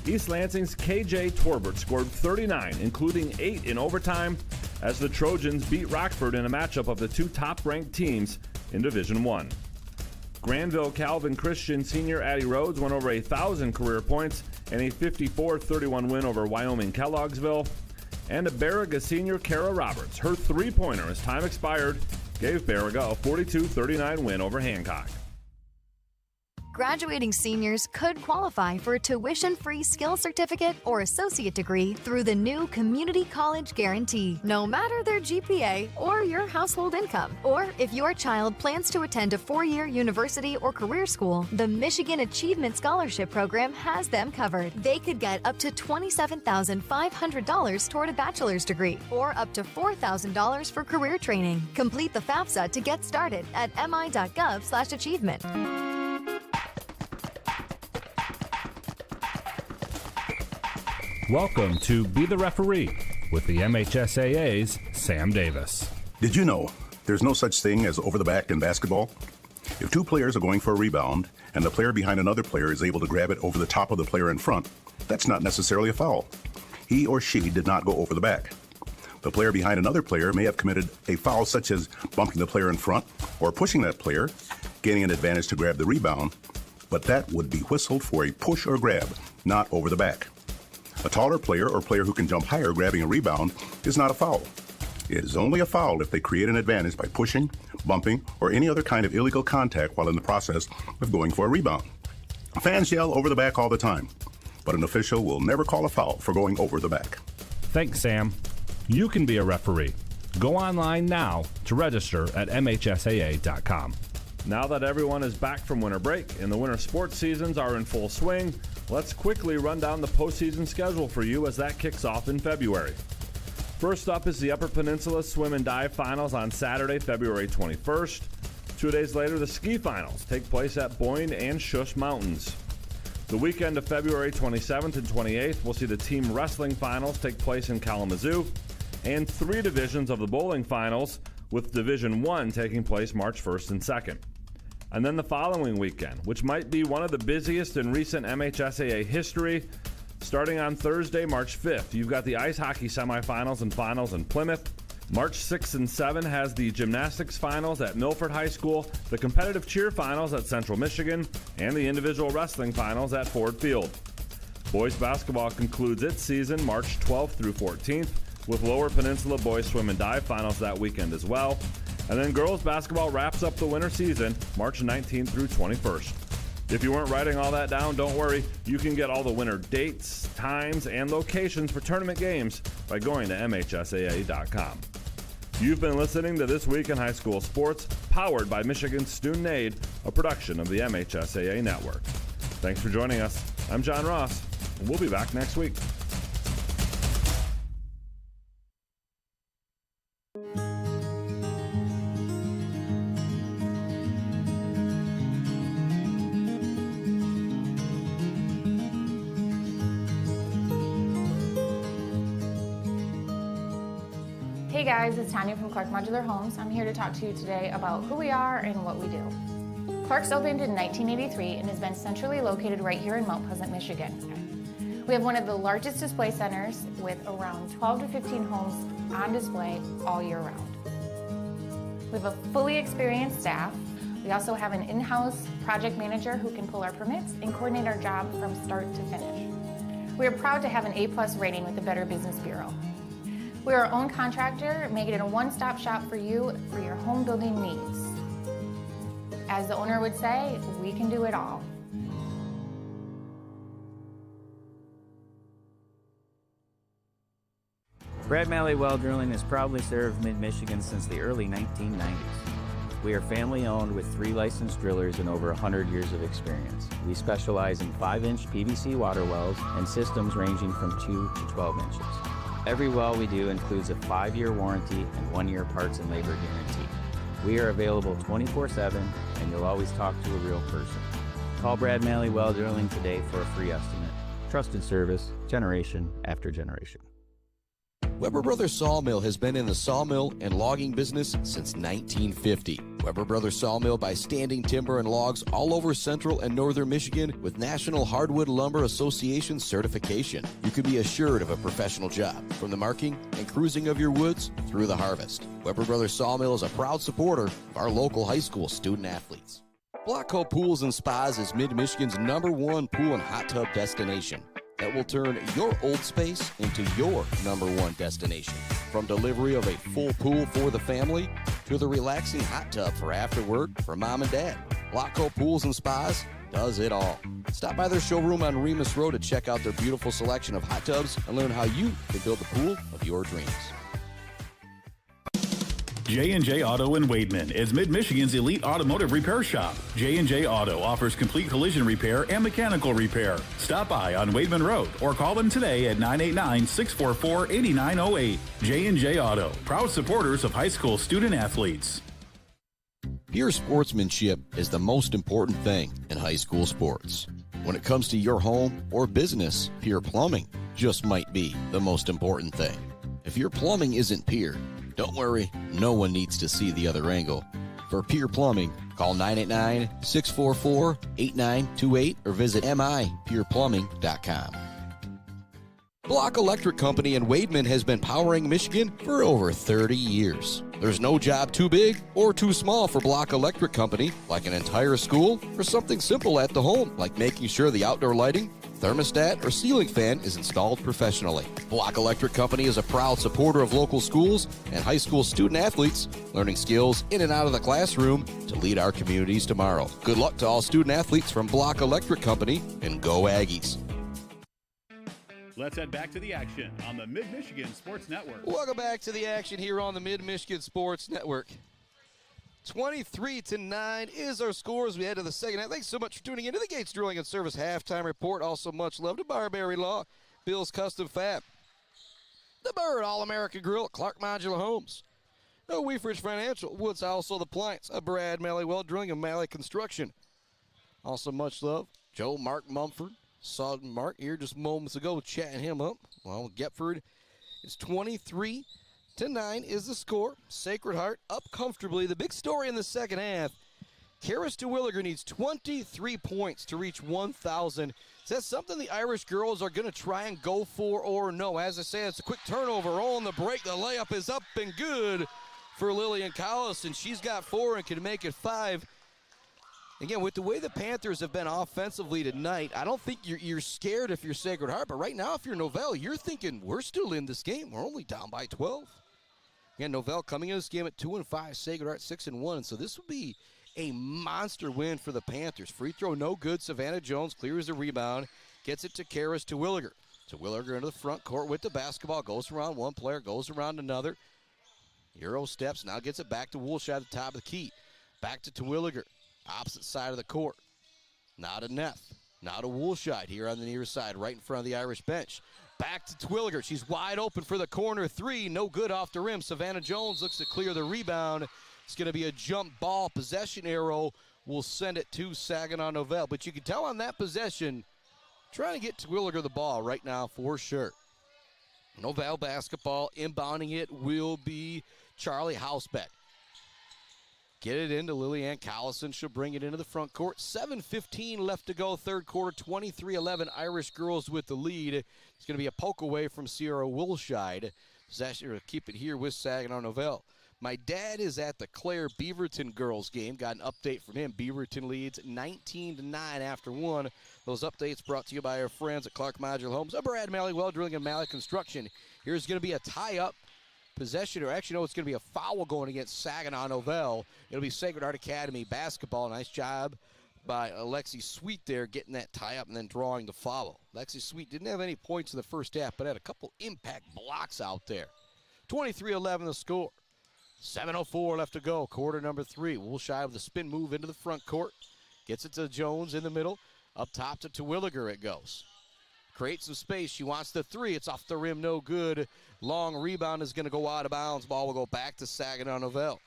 East Lansing's KJ Torbert scored 39, including 8 in overtime, as the Trojans beat Rockford in a matchup of the 2 top-ranked teams in Division I. Granville Calvin Christian senior Addie Rhodes went over 1,000 career points and a 54-31 win over Wyoming Kelloggsville. And a Baraga senior Kara Roberts, her three-pointer as time expired, gave Baraga a 42-39 win over Hancock. Graduating seniors could qualify for a tuition-free skills certificate or associate degree through the new Community College Guarantee, no matter their GPA or your household income. Or if your child plans to attend a 4-year university or career school, the Michigan Achievement Scholarship Program has them covered. They could get up to $27,500 toward a bachelor's degree or up to $4,000 for career training. Complete the FAFSA to get started at mi.gov/achievement. Welcome to Be the Referee with the MHSAA's Sam Davis. Did you know there's no such thing as over the back in basketball? If 2 players are going for a rebound and the player behind another player is able to grab it over the top of the player in front, that's not necessarily a foul. He or she did not go over the back. The player behind another player may have committed a foul such as bumping the player in front or pushing that player, gaining an advantage to grab the rebound, but that would be whistled for a push or grab, not over the back. A taller player or player who can jump higher grabbing a rebound is not a foul. It is only a foul if they create an advantage by pushing, bumping, or any other kind of illegal contact while in the process of going for a rebound. Fans yell over the back all the time, but an official will never call a foul for going over the back. Thanks, Sam. You can be a referee. Go online now to register at MHSAA.com. Now that everyone is back from winter break and the winter sports seasons are in full swing, let's quickly run down the postseason schedule for you as that kicks off in February. First up is the Upper Peninsula Swim and Dive Finals on Saturday, February 21st. 2 days later, the Ski Finals take place at Boyne and Schuss Mountains. The weekend of February 27th and 28th, we'll see the Team Wrestling Finals take place in Kalamazoo, and 3 divisions of the Bowling Finals, with Division 1 taking place March 1st and 2nd. And then the following weekend, which might be one of the busiest in recent MHSAA history, starting on Thursday, March 5th, you've got the ice hockey semifinals and finals in Plymouth. March 6th and 7th has the gymnastics finals at Milford High School, the competitive cheer finals at Central Michigan, and the individual wrestling finals at Ford Field. Boys basketball concludes its season March 12th through 14th, with Lower Peninsula Boys Swim and Dive finals that weekend as well. And then girls basketball wraps up the winter season March 19th through 21st. If you weren't writing all that down, don't worry. You can get all the winter dates, times, and locations for tournament games by going to MHSAA.com. You've been listening to This Week in High School Sports, powered by Michigan Student Aid, a production of the MHSAA Network. Thanks for joining us. I'm John Ross, and we'll be back next week. Hey guys, it's Tanya from Clark Modular Homes. I'm here to talk to you today about who we are and what we do. Clark's opened in 1983 and has been centrally located right here in Mount Pleasant, Michigan. We have one of the largest display centers with around 12 to 15 homes on display all year round. We have a fully experienced staff. We also have an in-house project manager who can pull our permits and coordinate our job from start to finish. We are proud to have an A+ rating with the Better Business Bureau. We are our own contractor, making it a one-stop shop for you for your home building needs. As the owner would say, we can do it all. Brad Malley Well Drilling has proudly served Mid-Michigan since the early 1990s. We are family-owned with 3 licensed drillers and over 100 years of experience. We specialize in 5-inch PVC water wells and systems ranging from 2 to 12 inches. Every well we do includes a 5-year warranty and 1-year parts and labor guarantee. We are available 24/7, and you'll always talk to a real person. Call Brad Malley Well Drilling today for a free estimate. Trusted service, generation after generation. Weber Brothers Sawmill has been in the sawmill and logging business since 1950. Weber Brothers Sawmill buys standing timber and logs all over central and northern Michigan with National Hardwood Lumber Association certification. You can be assured of a professional job, from the marking and cruising of your woods through the harvest. Weber Brothers Sawmill is a proud supporter of our local high school student athletes. Blockco Pools and Spas is Mid-Michigan's #1 pool and hot tub destination that will turn your old space into your #1 destination. From delivery of a full pool for the family to the relaxing hot tub for after work for mom and dad, Blockco Pools and Spas does it all. Stop by their showroom on Remus Road to check out their beautiful selection of hot tubs and learn how you can build the pool of your dreams. J&J Auto in Wademan is Mid-Michigan's elite automotive repair shop. J&J Auto offers complete collision repair and mechanical repair. Stop by on Wademan Road or call them today at 989-644-8908. J&J Auto, proud supporters of high school student athletes. Pure sportsmanship is the most important thing in high school sports. When it comes to your home or business, Pure Plumbing just might be the most important thing. If your plumbing isn't pure, don't worry, no one needs to see the other angle. For Pure Plumbing, call 989-644-8928 or visit mipureplumbing.com. Block Electric Company in Wademan has been powering Michigan for over 30 years. There's no job too big or too small for Block Electric Company, like an entire school or something simple at the home, like making sure the outdoor lighting thermostat, or ceiling fan is installed professionally. Block Electric Company is a proud supporter of local schools and high school student athletes learning skills in and out of the classroom to lead our communities tomorrow. Good luck to all student athletes from Block Electric Company, and go Aggies. Let's head back to the action on the Mid-Michigan Sports Network. Welcome back to the action here on the Mid-Michigan Sports Network. 23-9 is our score as we head to the second half. Thanks so much for tuning in to the Gates Drilling and Service halftime report. Also much love to Barbary Law, Bill's Custom Fab, the Bird All-American Grill at Clark Modular Homes, No Weefridge Financial, Woods Household Appliance, Brad Malley Well Drilling and Malley Construction. Also much love, Joe Mark Mumford. Saw Mark here just moments ago chatting him up. Well, Getford is 23-9 is the score. Sacred Heart up comfortably. The big story in the second half, Karis Terwilliger needs 23 points to reach 1,000. Is that something the Irish girls are going to try and go for or no? As I say, it's a quick turnover on the break. The layup is up and good for Lillian Collison. She's got 4 and can make it 5. Again, with the way the Panthers have been offensively tonight, I don't think you're scared if you're Sacred Heart. But right now, if you're Nouvel, you're thinking, we're still in this game. We're only down by 12. Again, Nouvel coming in this game at 2-5, Sacred Heart 6-1. And so this would be a monster win for the Panthers. Free throw no good. Savannah Jones clears the rebound, gets it to Karis Terwilliger. Terwilliger into the front court with the basketball, goes around one player, goes around another. Euro steps, now gets it back to Woolshire at the top of the key. Back to Terwilliger. Opposite side of the court. Now to Neff. Now to Woolshire here on the near side, right in front of the Irish bench. Back to Terwilliger. She's wide open for the corner three. No good off the rim. Savannah Jones looks to clear the rebound. It's going to be a jump ball. Possession arrow will send it to Saginaw Nouvel. But you can tell on that possession, trying to get Terwilliger the ball right now for sure. Nouvel basketball. Inbounding it will be Charlie Hausbeck. Get it into Lillian Collison. She'll bring it into the front court. 7:15 left to go, third quarter. 23-11, Irish girls with the lead. It's going to be a poke away from Sierra Woolshire. Possession to keep it here with Saginaw Nouvel. My dad is at the Clare Beaverton girls game. Got an update from him. Beaverton leads 19-9 after one. Those updates brought to you by our friends at Clark Modular Homes. Brad Malley Well Drilling and Malley Construction. Here's going to be a tie-up. Possession, or actually, no, it's going to be a foul going against Saginaw Nouvel. It'll be Sacred Heart Academy basketball. Nice job by Alexi Sweet there, getting that tie up and then drawing the foul. Alexi Sweet didn't have any points in the first half, but had a couple impact blocks out there. 23-11 the score. 7:04 left to go, quarter number 3. Woolshire with a spin move into the front court. Gets it to Jones in the middle. Up top to Terwilliger it goes. Creates some space. She wants the three. It's off the rim, no good. Long rebound is going to go out of bounds. Ball will go back to Saginaw Nouvel.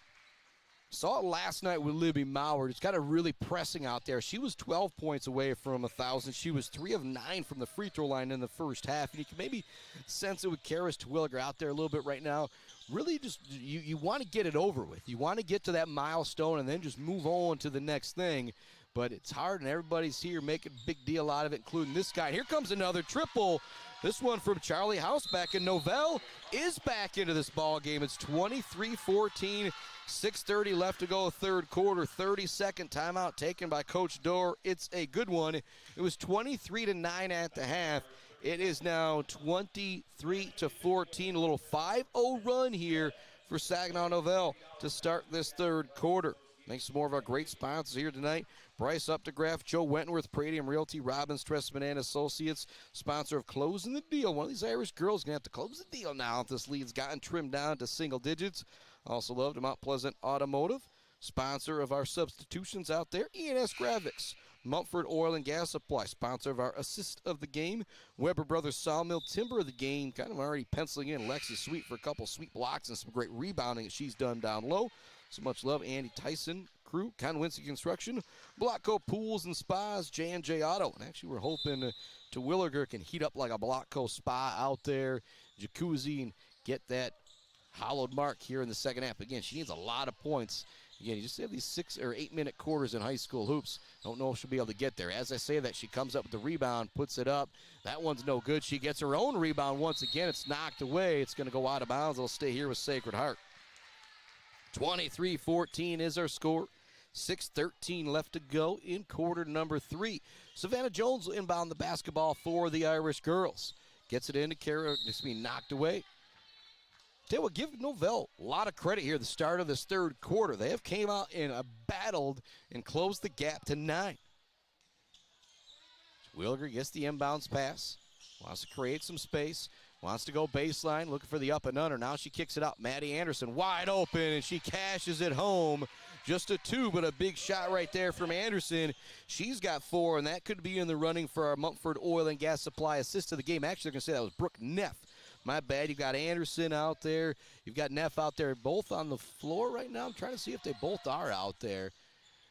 Saw it last night with Libby Maurer. It's got her really pressing out there. She was 12 points away from 1,000. She was 3 of 9 from the free throw line in the first half. And you can maybe sense it with Karis Terwilliger out there a little bit right now. Really just, you want to get it over with. You want to get to that milestone and then just move on to the next thing. But it's hard, and everybody's here making a big deal out of it, including this guy. Here comes another triple. This one from Charlie Hausbeck, and Nouvel is back into this ball game. It's 23-14, 6:30 left to go, third quarter. 30-second timeout taken by Coach Dorr. It's a good one. It was 23-9 at the half. It is now 23-14, a little 5-0 run here for Saginaw Nouvel to start this third quarter. Thanks to more of our great sponsors here tonight. Bryce Updegraff, Joe Wentworth, Pradium Realty, Robbins, Tressman and Associates, sponsor of Closing the Deal. One of these Irish girls going to have to close the deal now if this lead's gotten trimmed down to single digits. Also love to Mount Pleasant Automotive, sponsor of our substitutions out there. E&S Graphics, Mumford Oil and Gas Supply, sponsor of our assist of the game. Weber Brothers Sawmill, timber of the game. Kind of already penciling in Lexi Sweet for a couple sweet blocks and some great rebounding that she's done down low. So much love, Andy Tyson crew, Conwincy Construction, Blockco Pools and Spas, J&J Auto. And actually, we're hoping Terwilliger can heat up like a Blockco spa out there, jacuzzi, and get that hollowed mark here in the second half. Again, she needs a lot of points. Again, you just have these 6 or 8 minute quarters in high school hoops. Don't know if she'll be able to get there. As I say that, she comes up with the rebound, puts it up. That one's no good. She gets her own rebound once again. It's knocked away. It's going to go out of bounds. It'll stay here with Sacred Heart. 23-14 is our score. 6:13 left to go in quarter number 3. Savannah Jones will inbound the basketball for the Irish girls. Gets it into Kara, it's being knocked away. Tell you what, give Nouvel a lot of credit here at the start of this third quarter. They have came out and battled and closed the gap to 9. Wilger gets the inbounds pass. Wants to create some space. Wants to go baseline, looking for the up and under. Now she kicks it out. Maddie Anderson wide open, and she cashes it home. Just a 2, but a big shot right there from Anderson. She's got 4, and that could be in the running for our Mumford Oil and Gas Supply assist to the game. Actually, they're going to say that was Brooke Neff. My bad. You've got Anderson out there. You've got Neff out there, both on the floor right now. I'm trying to see if they both are out there.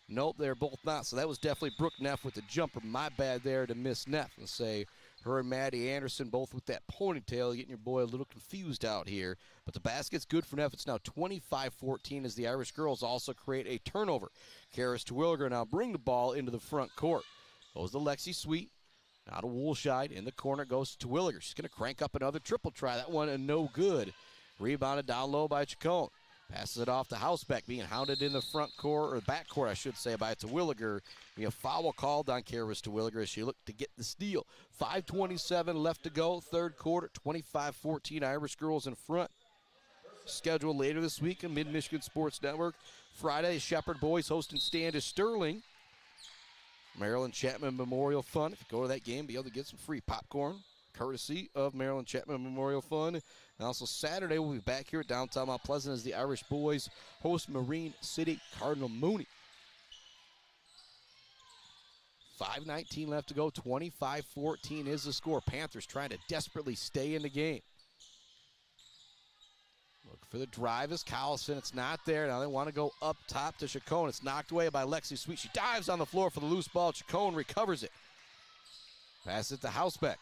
Nope, they're both not. So that was definitely Brooke Neff with the jumper. My bad there to miss Neff. And say her and Maddie Anderson both with that ponytail, getting your boy a little confused out here. But the basket's good for Neff. It's now 25-14 as the Irish girls also create a turnover. Karis Terwilliger now bring the ball into the front court. Goes to Lexi Sweet. Now to Woolshide. In the corner goes to Terwilliger. She's going to crank up another triple try. That one a no good. Rebounded down low by Chacon. Passes it off to Housebeck, being hounded in the front court, or back court, I should say, by Terwilliger. We have foul called on Karis Terwilliger as she looked to get the steal. 5:27 left to go, third quarter, 25-14, Irish girls in front. Scheduled later this week on Mid-Michigan Sports Network. Friday, Shepherd boys hosting Standish Sterling. Maryland Chapman Memorial Fund. If you go to that game, be able to get some free popcorn, courtesy of Maryland Chapman Memorial Fund. And also Saturday, we'll be back here at downtown Mount Pleasant as the Irish boys host Marine City Cardinal Mooney. 5:19 left to go, 25-14 is the score. Panthers trying to desperately stay in the game. Look for the drive is Collison. It's not there. Now they want to go up top to Chacon. It's knocked away by Lexi Sweet. She dives on the floor for the loose ball. Chacon recovers it. Passes it to Housebeck.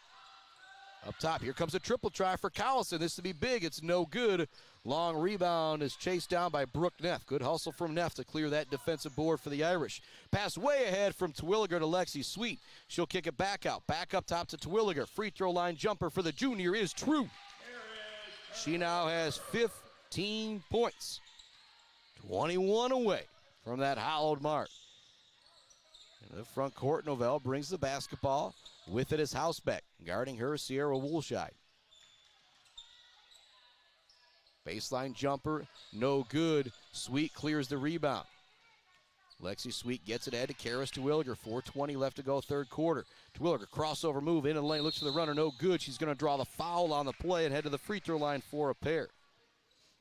Up top, here comes a triple try for Collison. This to be big. It's no good. Long rebound is chased down by Brooke Neff. Good hustle from Neff to clear that defensive board for the Irish. Pass way ahead from Terwilliger to Lexi Sweet. She'll kick it back out. Back up top to Terwilliger. Free throw line jumper for the junior is true. She now has 15 points. 21 away from that hollowed mark. In the front court, Nouvel brings the basketball. With it is Housebeck. Guarding her, Sierra Woolshide. Baseline jumper, no good. Sweet clears the rebound. Lexi Sweet gets it ahead to Karis Terwilliger. 4:20 left to go, third quarter. Terwilliger, crossover move, in the lane, looks for the runner, no good. She's going to draw the foul on the play and head to the free throw line for a pair.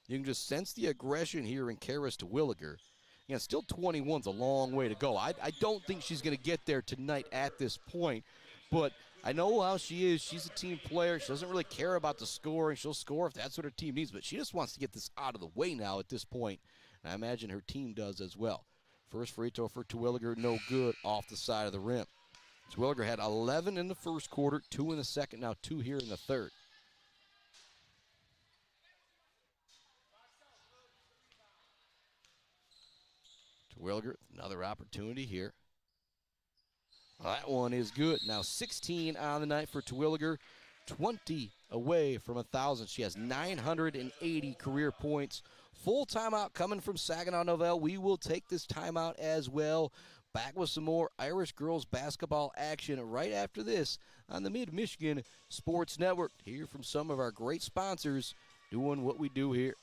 You can just sense the aggression here in Karis Terwilliger. Yeah, still 21's a long way to go. I don't think she's going to get there tonight at this point, but I know how she is. She's a team player. She doesn't really care about the scoring. She'll score if that's what her team needs, but she just wants to get this out of the way now at this point, and I imagine her team does as well. First free throw for Terwilliger, no good, off the side of the rim. Terwilliger had 11 in the first quarter, 2 in the second, now 2 here in the third. Terwilliger, another opportunity here. Well, that one is good. Now 16 on the night for Terwilliger, 20 away from 1,000. She has 980 career points. Full timeout coming from Saginaw Nouvel. We will take this timeout as well. Back with some more Irish girls basketball action right after this on the Mid-Michigan Sports Network. Hear from some of our great sponsors doing what we do here.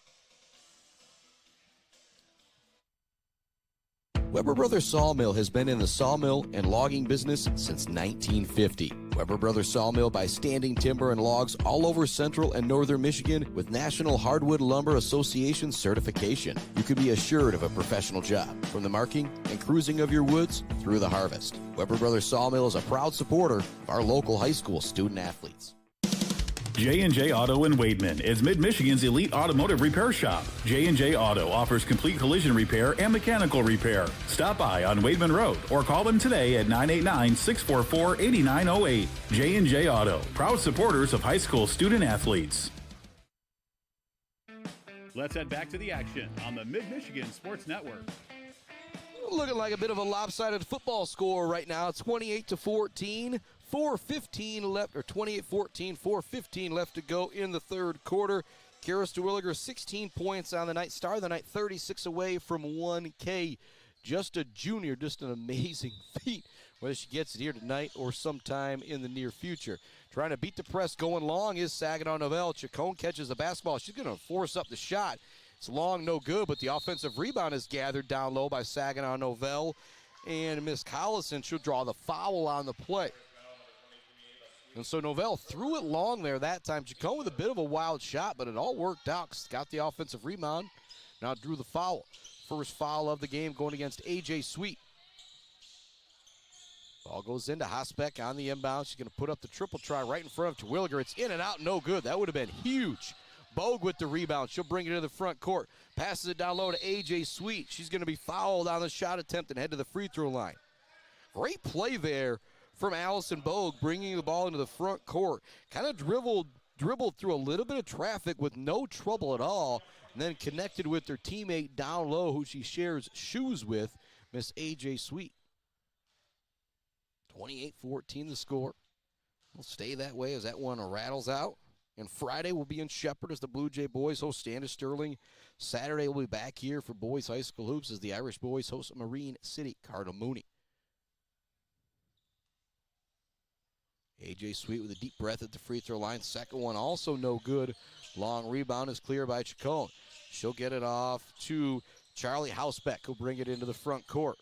Weber Brothers Sawmill has been in the sawmill and logging business since 1950. Weber Brothers Sawmill buys standing timber and logs all over central and northern Michigan with National Hardwood Lumber Association certification. You can be assured of a professional job, from the marking and cruising of your woods through the harvest. Weber Brothers Sawmill is a proud supporter of our local high school student athletes. J&J Auto in Wademan is Mid-Michigan's elite automotive repair shop. J&J Auto offers complete collision repair and mechanical repair. Stop by on Wademan Road or call them today at 989-644-8908. J&J Auto, proud supporters of high school student athletes. Let's head back to the action on the Mid-Michigan Sports Network. Looking like a bit of a lopsided football score right now. 28-14. 4:15 left, or 28-14, 4:15 left to go in the third quarter. Karis Terwilliger, 16 points on the night. Star of the night, 36 away from 1K. just a junior, just an amazing feat, whether she gets it here tonight or sometime in the near future. Trying to beat the press going long is Saginaw Nouvel. Chacon catches the basketball. She's going to force up the shot. It's long, no good, but the offensive rebound is gathered down low by Saginaw Nouvel. And Miss Collison, she'll draw the foul on the play. And so Nouvel threw it long there that time. Chacon with a bit of a wild shot, but it all worked out. Got the offensive rebound. Now drew the foul. First foul of the game going against A.J. Sweet. Ball goes into Hosbeck on the inbound. She's going to put up the triple try right in front of Terwilliger. It's in and out, no good. That would have been huge. Bogue with the rebound. She'll bring it to the front court. Passes it down low to A.J. Sweet. She's going to be fouled on the shot attempt and head to the free throw line. Great play there from Allison Bogue, bringing the ball into the front court. Kind of dribbled through a little bit of traffic with no trouble at all, and then connected with her teammate down low, who she shares shoes with, Miss A.J. Sweet. 28-14 the score. We'll stay that way as that one rattles out. And Friday we'll be in Shepherd as the Blue Jay boys host Standish Sterling. Saturday we'll be back here for boys high school hoops as the Irish boys host Marine City Cardinal Mooney. A.J. Sweet with a deep breath at the free throw line. Second one also no good. Long rebound is clear by Chacon. She'll get it off to Charlie Housebeck, who'll bring it into the front court.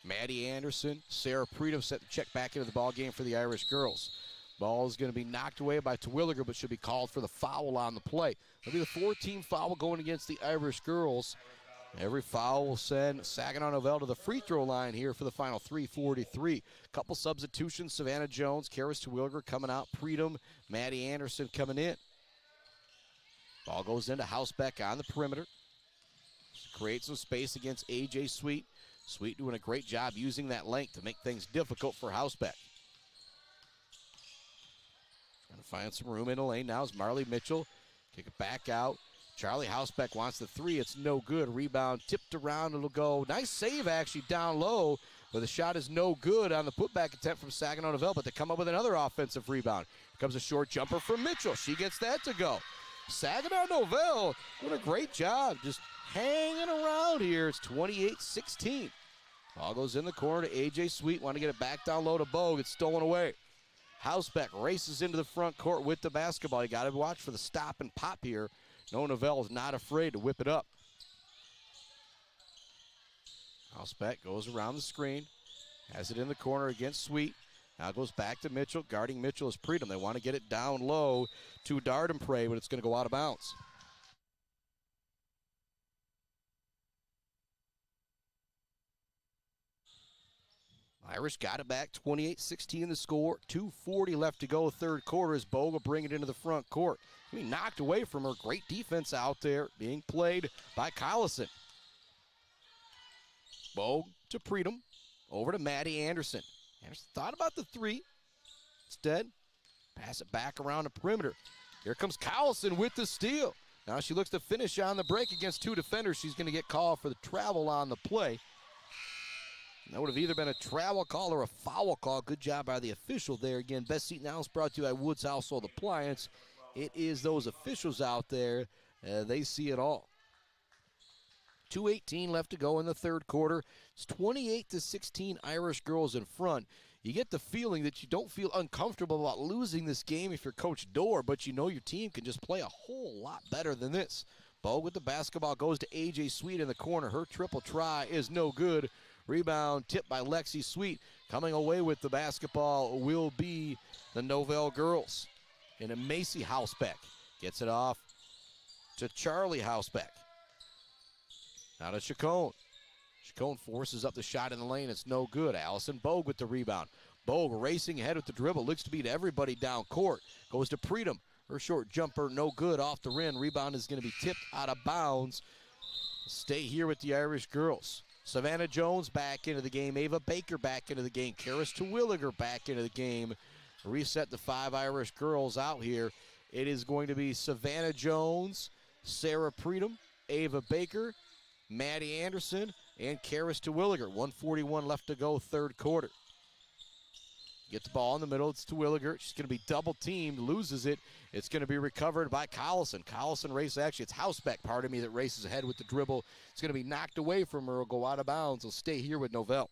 Maddie Anderson, Sarah Predom set the check back into the ball game for the Irish girls. Ball is going to be knocked away by Terwilliger, but should be called for the foul on the play. It'll be the 14th foul going against the Irish girls. Every foul will send Saginaw Nouvel to the free throw line here for the final 3:43. Couple substitutions, Savannah Jones, Karis Terwilliger coming out, Predom, Maddie Anderson coming in. Ball goes into Housebeck on the perimeter. Creates some space against A.J. Sweet. Sweet doing a great job using that length to make things difficult for Housebeck. Trying to find some room in the lane now is Marley Mitchell. Kick it back out. Charlie Housebeck wants the three. It's no good. Rebound tipped around. It'll go. Nice save actually down low, but the shot is no good on the putback attempt from Saginaw Nouvel, but they come up with another offensive rebound. Here comes a short jumper from Mitchell. She gets that to go. Saginaw Nouvel doing a great job just hanging around here. It's 28-16. Ball goes in the corner to A.J. Sweet. Want to get it back down low to Bogue. It's stolen away. Housebeck races into the front court with the basketball. You got to watch for the stop and pop here. No, Nouvel is not afraid to whip it up. Housebeck goes around the screen. Has it in the corner against Sweet. Now goes back to Mitchell. Guarding Mitchell is Predom. They want to get it down low to Dardenpray, but it's going to go out of bounds. Irish got it back, 28-16 the score, 2:40 left to go, third quarter as Bogue will bring it into the front court. I mean, knocked away from her, great defense out there being played by Collison. Bogue to Predom, over to Maddie Anderson. Anderson thought about the three. Instead, pass it back around the perimeter. Here comes Collison with the steal. Now she looks to finish on the break against two defenders. She's going to get called for the travel on the play. That would have either been a travel call or a foul call. Good job by the official there. Again, Best Seat Now is brought to you by Woods Household Appliance. It is those officials out there. They see it all. 2:18 left to go in the third quarter. It's 28-16 Irish girls in front. You get the feeling that you don't feel uncomfortable about losing this game if you're Coach Dorr, but you know your team can just play a whole lot better than this. Bogue with the basketball goes to A.J. Sweet in the corner. Her triple try is no good. Rebound tipped by Lexi Sweet. Coming away with the basketball will be the Nouvel girls. And a Macy Housebeck gets it off to Charlie Housebeck. Now to Chacon. Chacon forces up the shot in the lane. It's no good. Allison Bogue with the rebound. Bogue racing ahead with the dribble. Looks to beat everybody down court. Goes to Predom. Her short jumper no good off the rim. Rebound is going to be tipped out of bounds. Stay here with the Irish girls. Savannah Jones back into the game. Ava Baker back into the game. Karis Terwilliger back into the game. Reset the five Irish girls out here. It is going to be Savannah Jones, Sarah Predom, Ava Baker, Maddie Anderson, and Karis Terwilliger. 1:41 left to go, third quarter. Gets the ball in the middle. It's Terwilliger. She's going to be double teamed. Loses it. It's going to be recovered by Collison. Collison races, actually, it's Housebeck, pardon me, that races ahead with the dribble. It's going to be knocked away from her, will go out of bounds. Will stay here with Nouvel.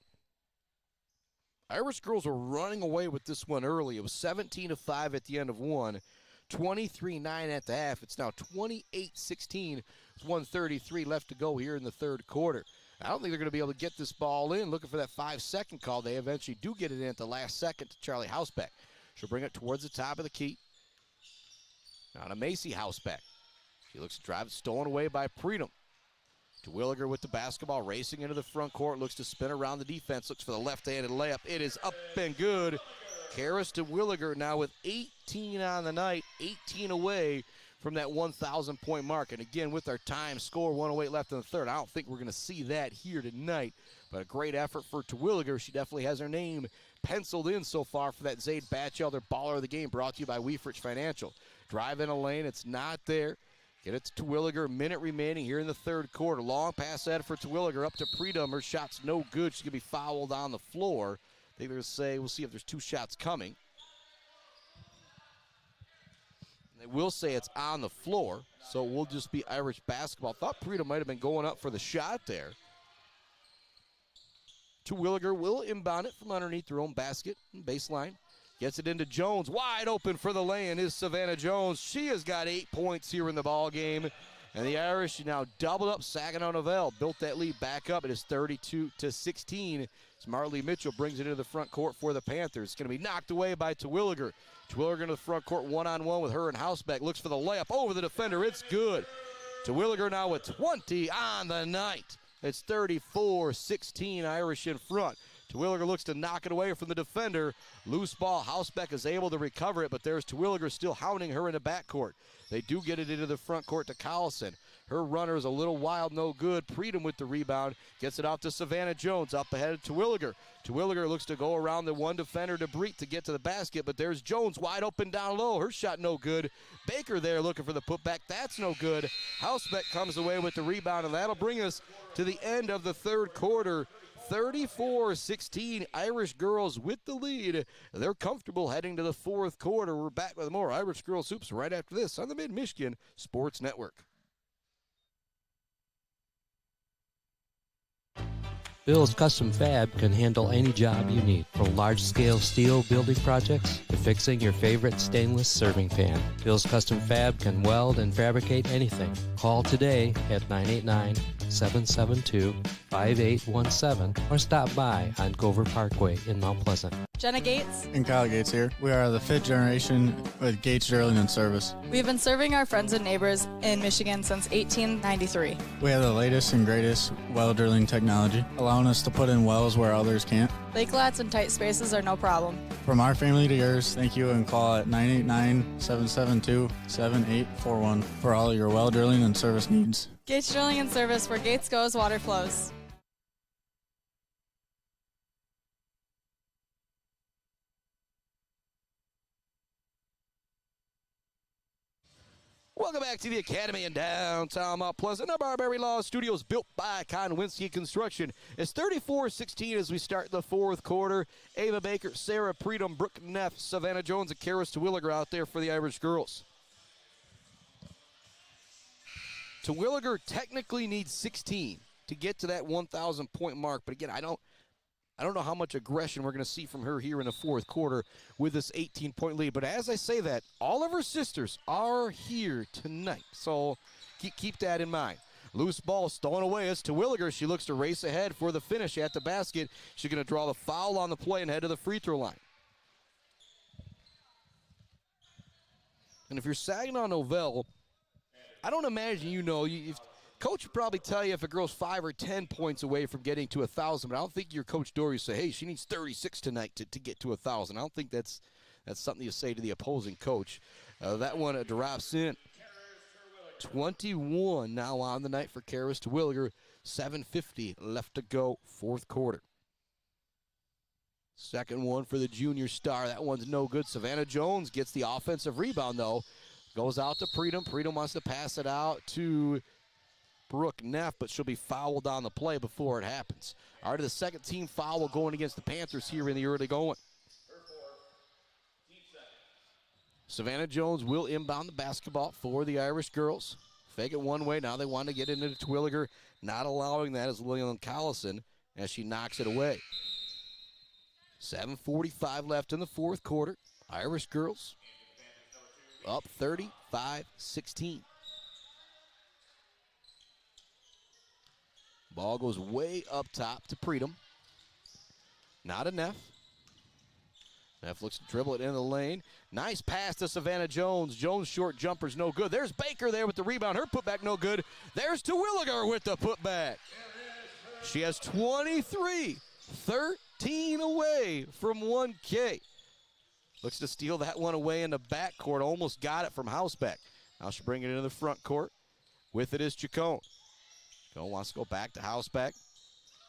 Irish girls were running away with this one early. It was 17-5 at the end of one, 23-9 at the half. It's now 28-16. It's 1:33 left to go here in the third quarter. I don't think they're going to be able to get this ball in. Looking for that 5-second call. They eventually do get it in at the last second to Charlie Housebeck. She'll bring it towards the top of the key. Now to Macy Housebeck. She looks to drive it, stolen away by Predom. Terwilliger with the basketball, racing into the front court, looks to spin around the defense, looks for the left-handed layup. It is up and good. Karis Terwilliger now with 18 on the night, 18 away from that 1,000-point mark. And again, with our time score, 1:08 left in the third, I don't think we're going to see that here tonight. But a great effort for Terwilliger. She definitely has her name penciled in so far for that Zaid Batchelder baller of the game, brought to you by Weefrich Financial. Drive in a lane, it's not there. Get it to Terwilliger, a minute remaining here in the third quarter. Long pass ahead for Terwilliger, up to Predom. Her shot's no good. She's going to be fouled on the floor. They're going to say, we'll see if there's two shots coming. They will say it's on the floor, so it will just be Irish basketball. Thought Predom might have been going up for the shot there. Terwilliger will inbound it from underneath their own basket, baseline. Gets it into Jones. Wide open for the lay-in is Savannah Jones. She has got 8 points here in the ball game. And the Irish now doubled up. Saginaw Nouvel built that lead back up. It is 32-16. As Marley Mitchell brings it into the front court for the Panthers. It's going to be knocked away by Terwilliger. Terwilliger into the front court, one-on-one with her and Housebeck. Looks for the layup over the defender. It's good. Terwilliger now with 20 on the night. It's 34-16, Irish in front. Terwilliger looks to knock it away from the defender. Loose ball. Housebeck is able to recover it, but there's Terwilliger still hounding her in the backcourt. They do get it into the front court to Collison. Her runner is a little wild, no good. Predom with the rebound. Gets it off to Savannah Jones. Up ahead of Terwilliger. Terwilliger looks to go around the one defender to Breet to get to the basket, but there's Jones wide open down low. Her shot no good. Baker there looking for the putback. That's no good. Housebeck comes away with the rebound, and that'll bring us to the end of the third quarter. 34-16, Irish girls with the lead. They're comfortable heading to the fourth quarter. We're back with more Irish Girls Hoops right after this on the Mid-Michigan Sports Network. Bill's Custom Fab can handle any job you need, from large-scale steel building projects to fixing your favorite stainless serving pan. Bill's Custom Fab can weld and fabricate anything. Call today at 989-772-5817 or stop by on Gover Parkway in Mount Pleasant. Jenna Gates. And Kyle Gates here. We are the 5th generation with Gates Drilling and Service. We've been serving our friends and neighbors in Michigan since 1893. We have the latest and greatest well drilling technology, allowing us to put in wells where others can't. Lake lots and tight spaces are no problem. From our family to yours, thank you, and call at 989-772-7841 for all your well drilling and service needs. Gates Drilling and Service, where Gates goes, water flows. Welcome back to the Academy in downtown Mount Pleasant. Our Barbary Law Studios, built by Konwinski Construction. It's 34-16 as we start the fourth quarter. Ava Baker, Sarah Predom, Brooke Neff, Savannah Jones, and Karis Terwilliger out there for the Irish girls. Terwilliger technically needs 16 to get to that 1,000-point mark. But again, I don't know how much aggression we're going to see from her here in the fourth quarter with this 18-point lead. But as I say that, all of her sisters are here tonight. So keep that in mind. Loose ball stolen away as Terwilliger. She looks to race ahead for the finish at the basket. She's going to draw the foul on the play and head to the free throw line. And if you're Saginaw Nouvel, I don't imagine Coach would probably tell you if a girl's 5 or 10 points away from getting to 1,000, but I don't think your Coach Dory say, hey, she needs 36 tonight to get to 1,000. I don't think that's something you say to the opposing coach. That one drops in. 21 now on the night for Karis Terwilliger. 7:50 left to go, fourth quarter. Second one for the junior star. That one's no good. Savannah Jones gets the offensive rebound, though. Goes out to Predom. Predom wants to pass it out to Brooke Neff, but she'll be fouled on the play before it happens. All right, the second team foul going against the Panthers here in the early going. Savannah Jones will inbound the basketball for the Irish girls. Fake it one way. Now they want to get into Terwilliger. Not allowing that is Lillian Collison as she knocks it away. 7:45 left in the fourth quarter. Irish girls up 35-16. Ball goes way up top to Predom. Now to Neff. Neff looks to dribble it in the lane. Nice pass to Savannah Jones. Jones' short jumper's no good. There's Baker there with the rebound. Her putback no good. There's Terwilliger with the putback. She has 23, 13 away from 1K. Looks to steal that one away in the backcourt. Almost got it from Housebeck. Now she'll bring it into the front court. With it is Chacon. Chacon wants to go back to Housebeck.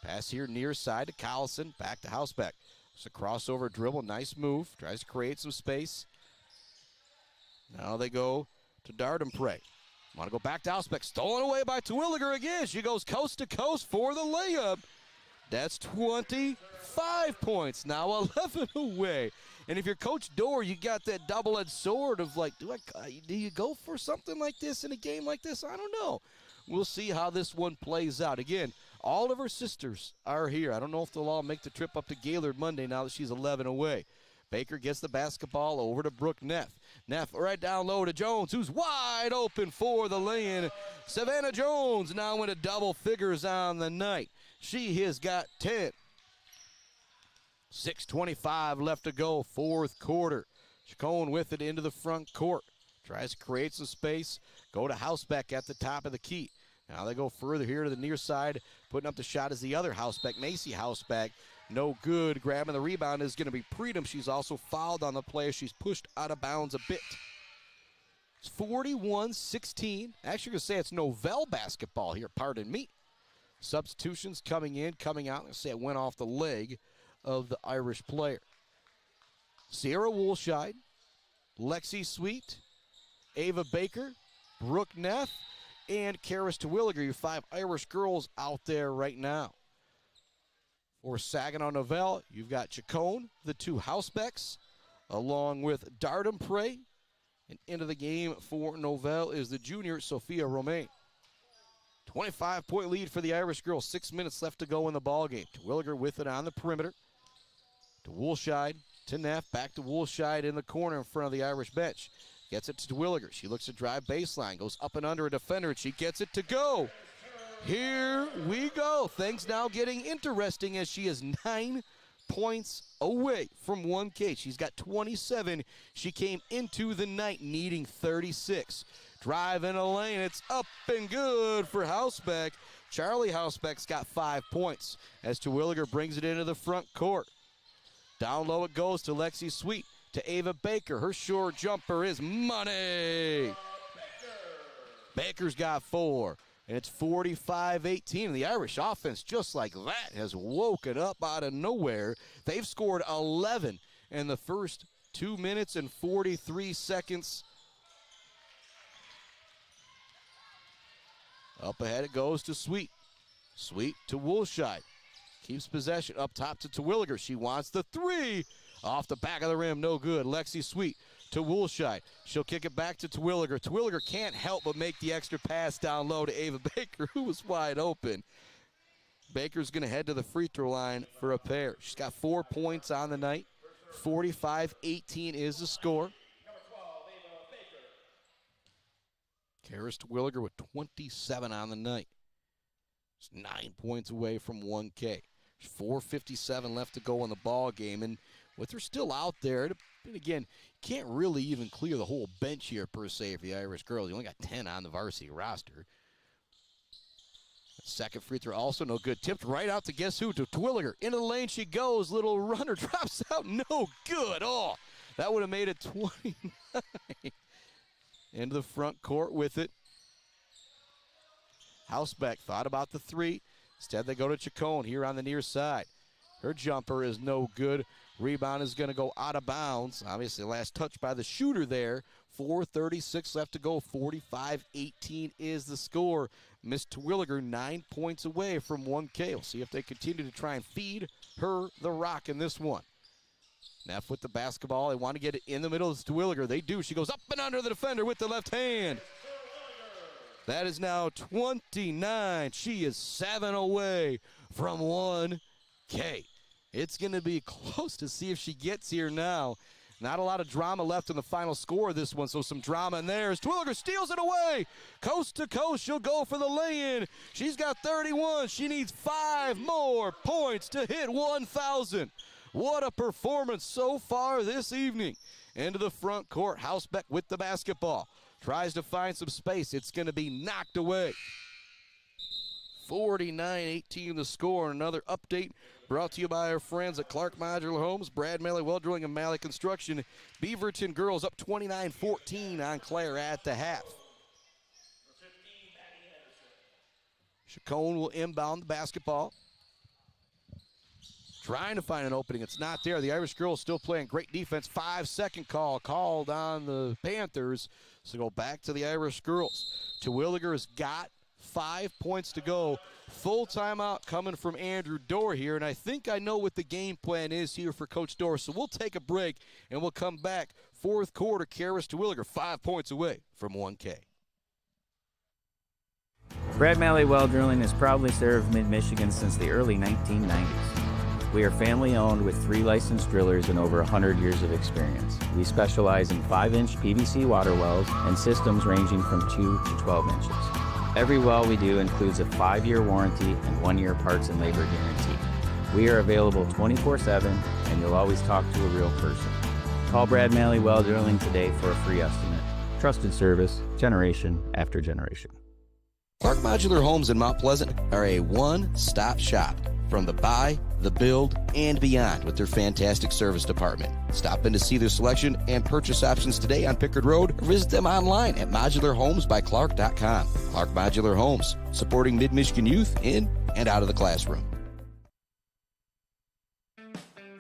Pass here near side to Collison. Back to Housebeck. It's a crossover dribble. Nice move. Tries to create some space. Now they go to Dardenprey. Want to go back to Housebeck. Stolen away by Terwilliger again. She goes coast to coast for the layup. That's 25 points. Now 11 away. And if you're Coach Dorr, you got that double-edged sword of like, do you go for something like this in a game like this? I don't know. We'll see how this one plays out. Again, all of her sisters are here. I don't know if they'll all make the trip up to Gaylord Monday now that she's 11 away. Baker gets the basketball over to Brooke Neff. Neff right down low to Jones, who's wide open for the lay-in. Savannah Jones now into double figures on the night. She has got 10. 6:25 left to go, fourth quarter. Chacon with it into the front court. Tries to create some space. Go to Housebeck at the top of the key. Now they go further here to the near side. Putting up the shot is the other Housebeck, Macy Housebeck. No good. Grabbing the rebound is going to be Predom. She's also fouled on the play. She's pushed out of bounds a bit. It's 41-16. Actually, going to say it's Nouvel basketball here. Pardon me. Substitutions coming in, coming out. I'm going to say it went off the leg of the Irish player. Sierra Woolshide, Lexi Sweet, Ava Baker, Brooke Neff, and Karis Terwilliger, your 5 Irish girls out there right now. For Saginaw Nouvel, you've got Chacon, the 2 Housebecks, along with Dardenprey. And into the game for Nouvel is the junior Sophia Romain. 25-point lead for the Irish girls. 6 minutes left to go in the ballgame. Terwilliger with it on the perimeter. To Woolshide, to Neff, back to Woolshide in the corner in front of the Irish bench. Gets it to Terwilliger. She looks to drive baseline, goes up and under a defender, and she gets it to go. Here we go. Things now getting interesting as she is 9 points away from 1K. She's got 27. She came into the night needing 36. Drive in a lane. It's up and good for Housebeck. Charlie Housebeck's got 5 points as Terwilliger brings it into the front court. Down low it goes to Lexi Sweet, to Ava Baker. Her short jumper is money. Baker's got 4, and it's 45-18. The Irish offense, just like that, has woken up out of nowhere. They've scored 11 in the first 2 minutes and 43 seconds. Up ahead it goes to Sweet. Sweet to Woolshide. Keeps possession up top to Terwilliger. She wants the 3. Off the back of the rim, no good. Lexi Sweet to Woolshide. She'll kick it back to Terwilliger. Terwilliger can't help but make the extra pass down low to Ava Baker, who was wide open. Baker's going to head to the free throw line for a pair. She's got 4 points on the night. 45-18 is the score. Karis Terwilliger with 27 on the night. It's 9 points away from 1K. There's 4:57 left to go in the ball game, and with her still out there, and again, can't really even clear the whole bench here per se for the Irish girls. You only got 10 on the varsity roster. Second free throw also no good. Tipped right out to guess who? To Terwilliger. Into the lane she goes. Little runner drops out. No good. Oh, that would have made it 29. Into the front court with it. Housebeck thought about the 3. Instead, they go to Chacon here on the near side. Her jumper is no good. Rebound is going to go out of bounds. Obviously, last touch by the shooter there. 4:36 left to go. 45-18 is the score. Miss Terwilliger 9 points away from 1K. We'll see if they continue to try and feed her the rock in this one. Neff with the basketball. They want to get it in the middle of Terwilliger. They do. She goes up and under the defender with the left hand. That is now 29. She is 7 away from 1K. It's going to be close to see if she gets here now. Not a lot of drama left in the final score of this one, so some drama in there as Terwilliger steals it away. Coast to coast, she'll go for the lay-in. She's got 31. She needs 5 more points to hit 1,000. What a performance so far this evening. Into the front court, Hausbeck with the basketball. Tries to find some space. It's going to be knocked away. 49-18 the score. Another update brought to you by our friends at Clark Modular Homes, Brad Malley Well Drilling, and Malley Construction. Beaverton girls up 29-14 on Clare at the half. Chacon will inbound the basketball. Trying to find an opening. It's not there. The Irish girls still playing great defense. 5-second call called on the Panthers. So go back to the Irish girls. Terwilliger has got 5 points to go. Full timeout coming from Andrew Dorr here, and I think I know what the game plan is here for Coach Dorr. So we'll take a break, and we'll come back. Fourth quarter, Karis Terwilliger 5 points away from 1K. Brad Malley Well Drilling has proudly served Mid-Michigan since the early 1990s. We are family-owned with 3 licensed drillers and over 100 years of experience. We specialize in 5-inch PVC water wells and systems ranging from 2 to 12 inches. Every well we do includes a 5-year warranty and 1-year parts and labor guarantee. We are available 24/7, and you'll always talk to a real person. Call Brad Malley Well Drilling today for a free estimate. Trusted service, generation after generation. Clark Modular Homes in Mount Pleasant are a one-stop shop from the buy, the build, and beyond with their fantastic service department. Stop in to see their selection and purchase options today on Pickard Road or visit them online at modularhomesbyclark.com. Clark Modular Homes, supporting Mid-Michigan youth in and out of the classroom.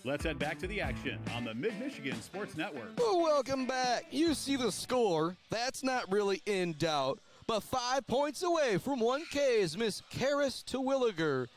Let's head back to the action on the Mid-Michigan Sports Network. Well, welcome back. You see the score. That's not really in doubt. But 5 points away from 1K is Miss Karis Terwilliger.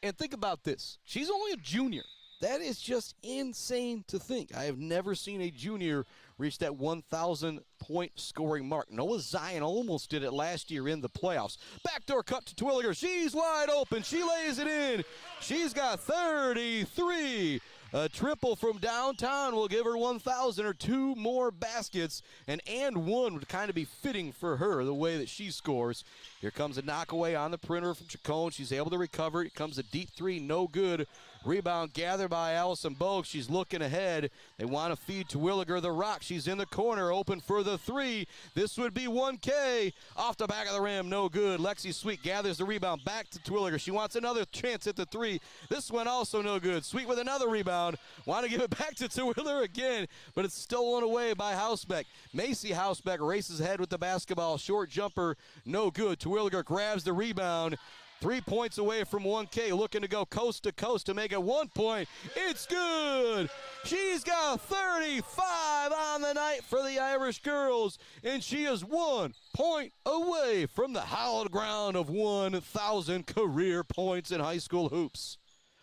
And think about this. She's only a junior. That is just insane to think. I have never seen a junior reach that 1,000-point scoring mark. Noah Zion almost did it last year in the playoffs. Backdoor cut to Terwilliger. She's wide open. She lays it in. She's got 33. A triple from downtown will give her 1,000 or 2 more baskets, and one would kind of be fitting for her the way that she scores. Here comes a knockaway on the perimeter from Chacon. She's able to recover. It comes a deep 3, no good. Rebound gathered by Allison Bogue. She's looking ahead. They want to feed Terwilliger the rock. She's in the corner, open for the 3. This would be 1K. Off the back of the rim, no good. Lexi Sweet gathers the rebound back to Terwilliger. She wants another chance at the 3. This one also no good. Sweet with another rebound. Want to give it back to Terwilliger again, but it's stolen away by Hausbeck. Macy Hausbeck races ahead with the basketball. Short jumper, no good. Terwilliger grabs the rebound. 3 points away from 1K, looking to go coast to coast to make it 1 point. It's good. She's got 35 on the night for the Irish girls, and she is 1 point away from the hallowed ground of 1,000 career points in high school hoops.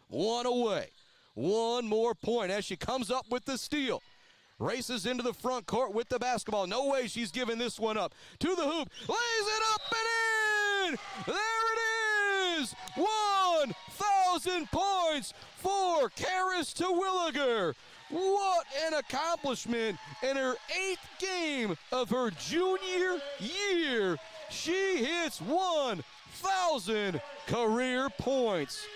1 away. 1 more point as she comes up with the steal. Races into the front court with the basketball. No way she's giving this one up. To the hoop. Lays it up and in. There it is. 1,000 points for Karis Terwilliger. What an accomplishment in her 8th game of her junior year. She hits 1,000 career points.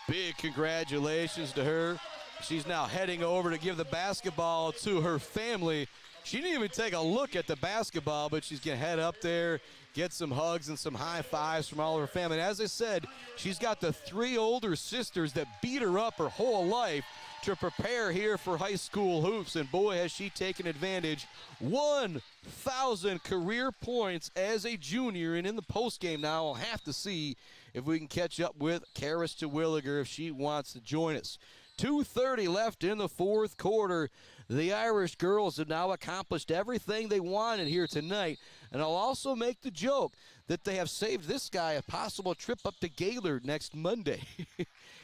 Big congratulations to her. She's now heading over to give the basketball to her family. She didn't even take a look at the basketball, but she's going to head up there, get some hugs and some high fives from all of her family. And as I said, she's got the 3 older sisters that beat her up her whole life to prepare here for high school hoops. And boy, has she taken advantage. 1,000 career points as a junior. And in the postgame now, we'll have to see if we can catch up with Karis Terwilliger if she wants to join us. 2:30 left in the fourth quarter. The Irish girls have now accomplished everything they wanted here tonight. And I'll also make the joke that they have saved this guy a possible trip up to Gaylord next Monday.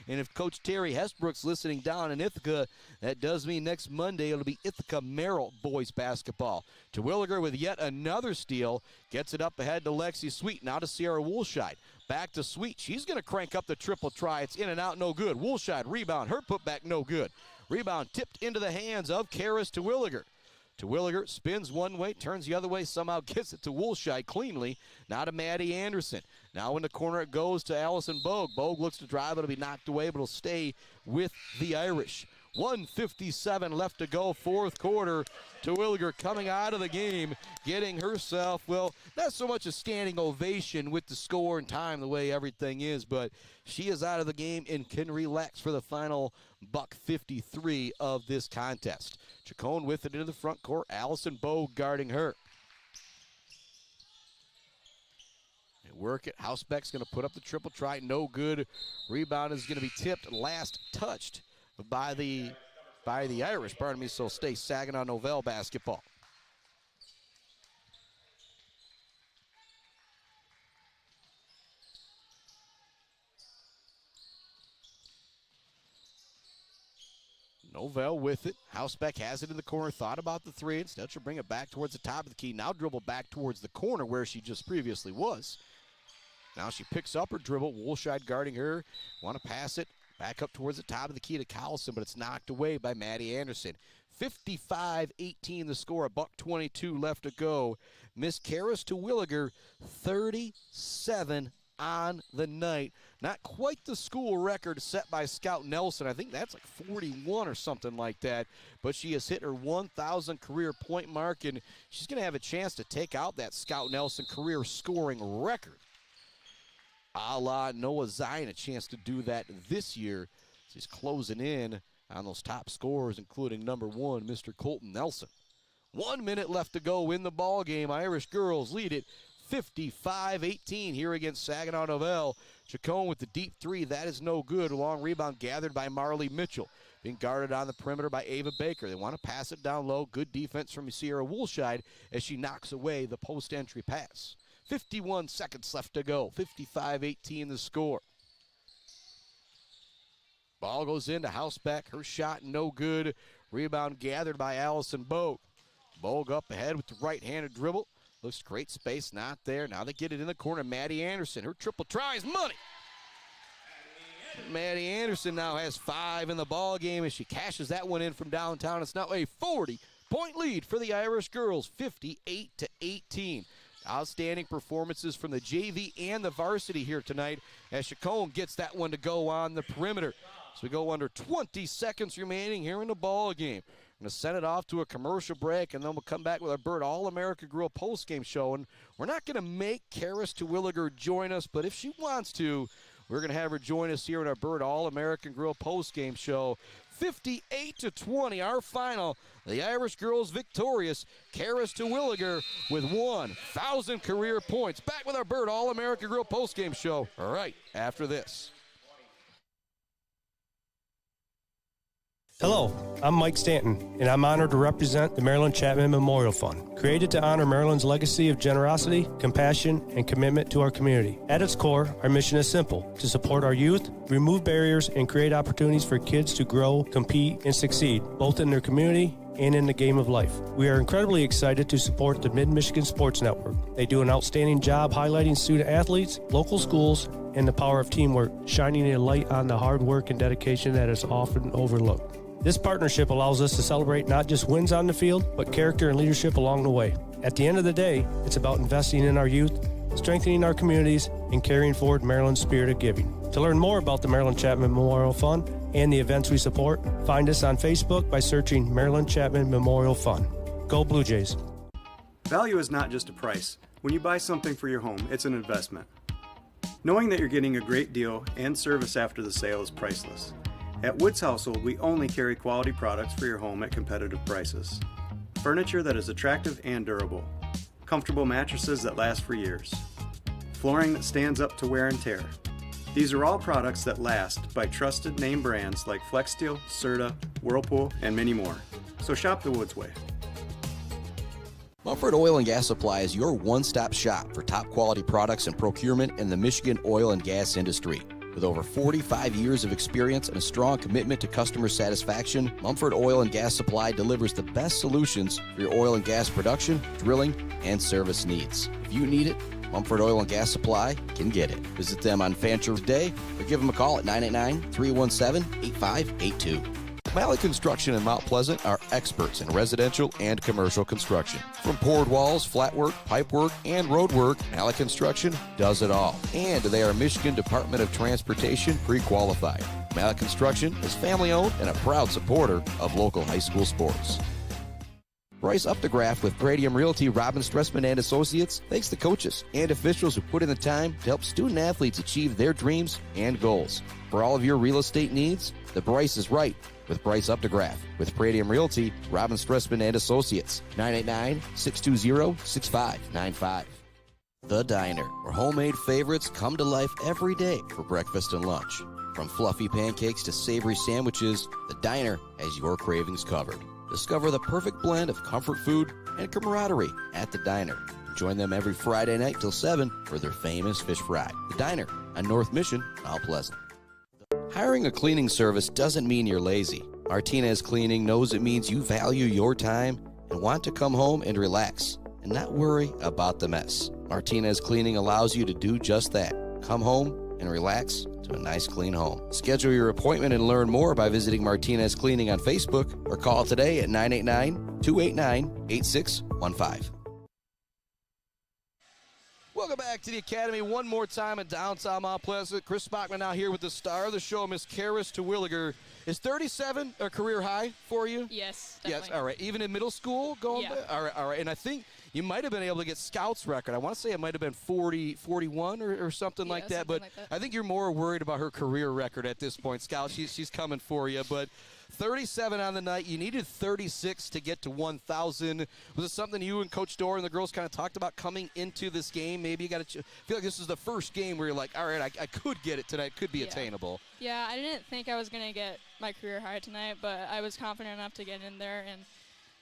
And if Coach Terry Hesbrook's listening down in Ithaca, that does mean next Monday it'll be Ithaca Merrill boys basketball. Terwilliger with yet another steal, gets it up ahead to Lexi Sweet, now to Sierra Woolshide. Back to Sweet. She's going to crank up the triple try. It's in and out, no good. Woolshide rebound. Her putback, no good. Rebound tipped into the hands of Karis Terwilliger. Terwilliger spins one way, turns the other way, somehow gets it to Woolshide cleanly. Now to Maddie Anderson. Now in the corner it goes to Allison Bogue. Bogue looks to drive. It'll be knocked away, but it'll stay with the Irish. 1:57 left to go, fourth quarter. Terwilliger coming out of the game, getting herself, well, not so much a standing ovation with the score and time the way everything is, but she is out of the game and can relax for the final $1:53 of this contest. Chacon with it into the front court. Allison Bogue guarding her. They work it. Housebeck's going to put up the triple try. No good. Rebound is going to be tipped. Last touched by the Irish. Pardon me. So stay Saginaw Nouvel basketball. Nouvel with it. Housebeck has it in the corner. Thought about the three. Instead, she'll bring it back towards the top of the key. Now dribble back towards the corner where she just previously was. Now she picks up her dribble. Woolshide guarding her. Want to pass it back up towards the top of the key to Collison, but it's knocked away by Maddie Anderson. 55-18 the score. $1:22 left to go. Miss Karis Terwilliger, 37 on the night. Not quite the school record set by Scout Nelson. I think that's like 41 or something like that. But she has hit her 1,000 career point mark, and she's going to have a chance to take out that Scout Nelson career scoring record. A la Noah Zion, a chance to do that this year. She's closing in on those top scorers, including number one, Mr. Colton Nelson. 1 minute left to go in the ball game. Irish girls lead it 55-18 here against Saginaw Nouvel. Chacon with the deep three. That is no good. A long rebound gathered by Marley Mitchell. Being guarded on the perimeter by Ava Baker. They want to pass it down low. Good defense from Sierra Woolshide as she knocks away the post-entry pass. 51 seconds left to go. 55-18 the score. Ball goes into Housebeck. Her shot no good. Rebound gathered by Allison Bogue. Bogue up ahead with the right-handed dribble. Looks great space, not there. Now they get it in the corner. Maddie Anderson, her triple try is money. Maddie Anderson now has 5 in the ball game as she cashes that one in from downtown. It's now a 40-point lead for the Irish girls, 58-18. Outstanding performances from the JV and the varsity here tonight as Chacon gets that one to go on the perimeter. So we go under 20 seconds remaining here in the ball game. We're going to send it off to a commercial break, and then we'll come back with our Bird All-America Grill postgame show. And we're not going to make Karis Terwilliger join us, but if she wants to, we're going to have her join us here in our Bird All-American Grill postgame show. 58-20, our final. The Irish girls victorious. Karis Terwilliger with 1,000 career points. Back with our Bird All-American Grill postgame show right after this. Hello, I'm Mike Stanton, and I'm honored to represent the Maryland Chapman Memorial Fund, created to honor Maryland's legacy of generosity, compassion, and commitment to our community. At its core, our mission is simple: to support our youth, remove barriers, and create opportunities for kids to grow, compete, and succeed, both in their community and in the game of life. We are incredibly excited to support the Mid-Michigan Sports Network. They do an outstanding job highlighting student athletes, local schools, and the power of teamwork, shining a light on the hard work and dedication that is often overlooked. This partnership allows us to celebrate not just wins on the field, but character and leadership along the way. At the end of the day, it's about investing in our youth, strengthening our communities, and carrying forward Maryland's spirit of giving. To learn more about the Maryland Chapman Memorial Fund and the events we support, find us on Facebook by searching Maryland Chapman Memorial Fund. Go Blue Jays. Value is not just a price. When you buy something for your home, it's an investment. Knowing that you're getting a great deal and service after the sale is priceless. At Woods Household, we only carry quality products for your home at competitive prices. Furniture that is attractive and durable. Comfortable mattresses that last for years. Flooring that stands up to wear and tear. These are all products that last by trusted name brands like FlexSteel, Serta, Whirlpool, and many more. So shop the Woods way. Mumford Oil and Gas Supply is your one-stop shop for top quality products and procurement in the Michigan oil and gas industry. With over 45 years of experience and a strong commitment to customer satisfaction, Mumford Oil and Gas Supply delivers the best solutions for your oil and gas production, drilling, and service needs. If you need it, Mumford Oil and Gas Supply can get it. Visit them on Fancher Day or give them a call at 989-317-8582. Malley Construction in Mount Pleasant are experts in residential and commercial construction. From poured walls, flat work, pipe work, and road work, Malley Construction does it all. And they are Michigan Department of Transportation pre-qualified. Malley Construction is family-owned and a proud supporter of local high school sports. Bryce Updegraff with Pradium Realty, Robin Stressman and Associates thanks the coaches and officials who put in the time to help student athletes achieve their dreams and goals. For all of your real estate needs, the Bryce is right with Bryce Updegraff. With Pradium Realty, Robin Stressman and Associates, 989-620-6595. The Diner, where homemade favorites come to life every day for breakfast and lunch. From fluffy pancakes to savory sandwiches, The Diner has your cravings covered. Discover the perfect blend of comfort food and camaraderie at The Diner. Join them every Friday night till 7 for their famous fish fry. The Diner on North Mission, Mount Pleasant. Hiring a cleaning service doesn't mean you're lazy. Martinez Cleaning knows it means you value your time and want to come home and relax and not worry about the mess. Martinez Cleaning allows you to do just that. Come home and relax to a nice clean home. Schedule your appointment and learn more by visiting Martinez Cleaning on Facebook or call today at 989-289-8615. Welcome back to the Academy one more time in downtown Mount Pleasant. Chris Bachman now here with the star of the show, Miss Karis Terwilliger. Is 37 a career high for you? Yes, definitely. Yes, all right. Even in middle school? Yeah. All right. And I think you might have been able to get Scout's record. I want to say it might have been 41 or something like that. But I think you're more worried about her career record at this point. Scout, she's coming for you. But 37 on the night. You needed 36 to get to 1,000. Was it something you and Coach Dorr and the girls kind of talked about coming into this game? Maybe you got to feel like this is the first game where you're like, all right, I could get it tonight. Could be attainable. Yeah, I didn't think I was going to get my career high tonight, but I was confident enough to get in there and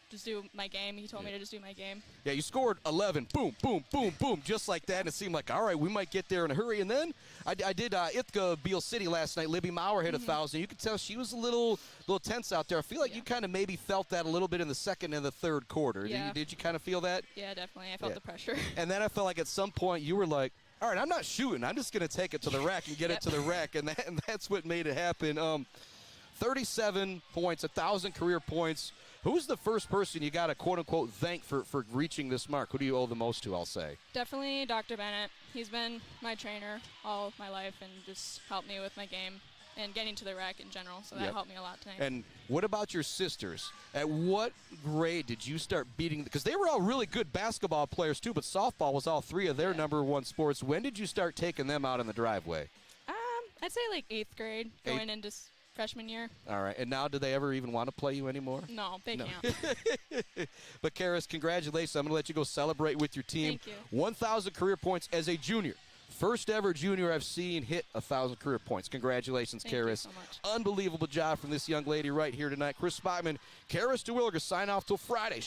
just do my game. He told me to just do my game. Yeah, you scored 11. Boom, boom, boom, boom, just like that. And it seemed like, all right, we might get there in a hurry. And then I did Ithaca Beale City last night. Libby Maurer hit 1,000. You could tell she was a little tense out there. I feel like you kind of maybe felt that a little bit in the second and the third quarter. Yeah. Did you kind of feel that? Yeah, definitely. I felt the pressure. And then I felt like at some point you were like, all right, I'm not shooting. I'm just going to take it to the rack and get it to the rack. And that's what made it happen. 37 points, 1,000 career points. Who's the first person you got to, quote-unquote, thank for reaching this mark? Who do you owe the most to, I'll say? Definitely Dr. Bennett. He's been my trainer all of my life and just helped me with my game and getting to the rack in general, so that helped me a lot tonight. And what about your sisters? At what grade did you start beating? Because they were all really good basketball players, too, but softball was all three of their number one sports. When did you start taking them out in the driveway? I'd say like 8th grade, going into freshman year. All right. And now do they ever even want to play you anymore? No, they can't. But, Karis, congratulations. I'm going to let you go celebrate with your team. Thank you. 1,000 career points as a junior. First ever junior I've seen hit 1,000 career points. Congratulations, Thank you Karis. so much. Unbelievable job from this young lady right here tonight. Chris Spotman, Karis Terwilliger, sign off till Friday.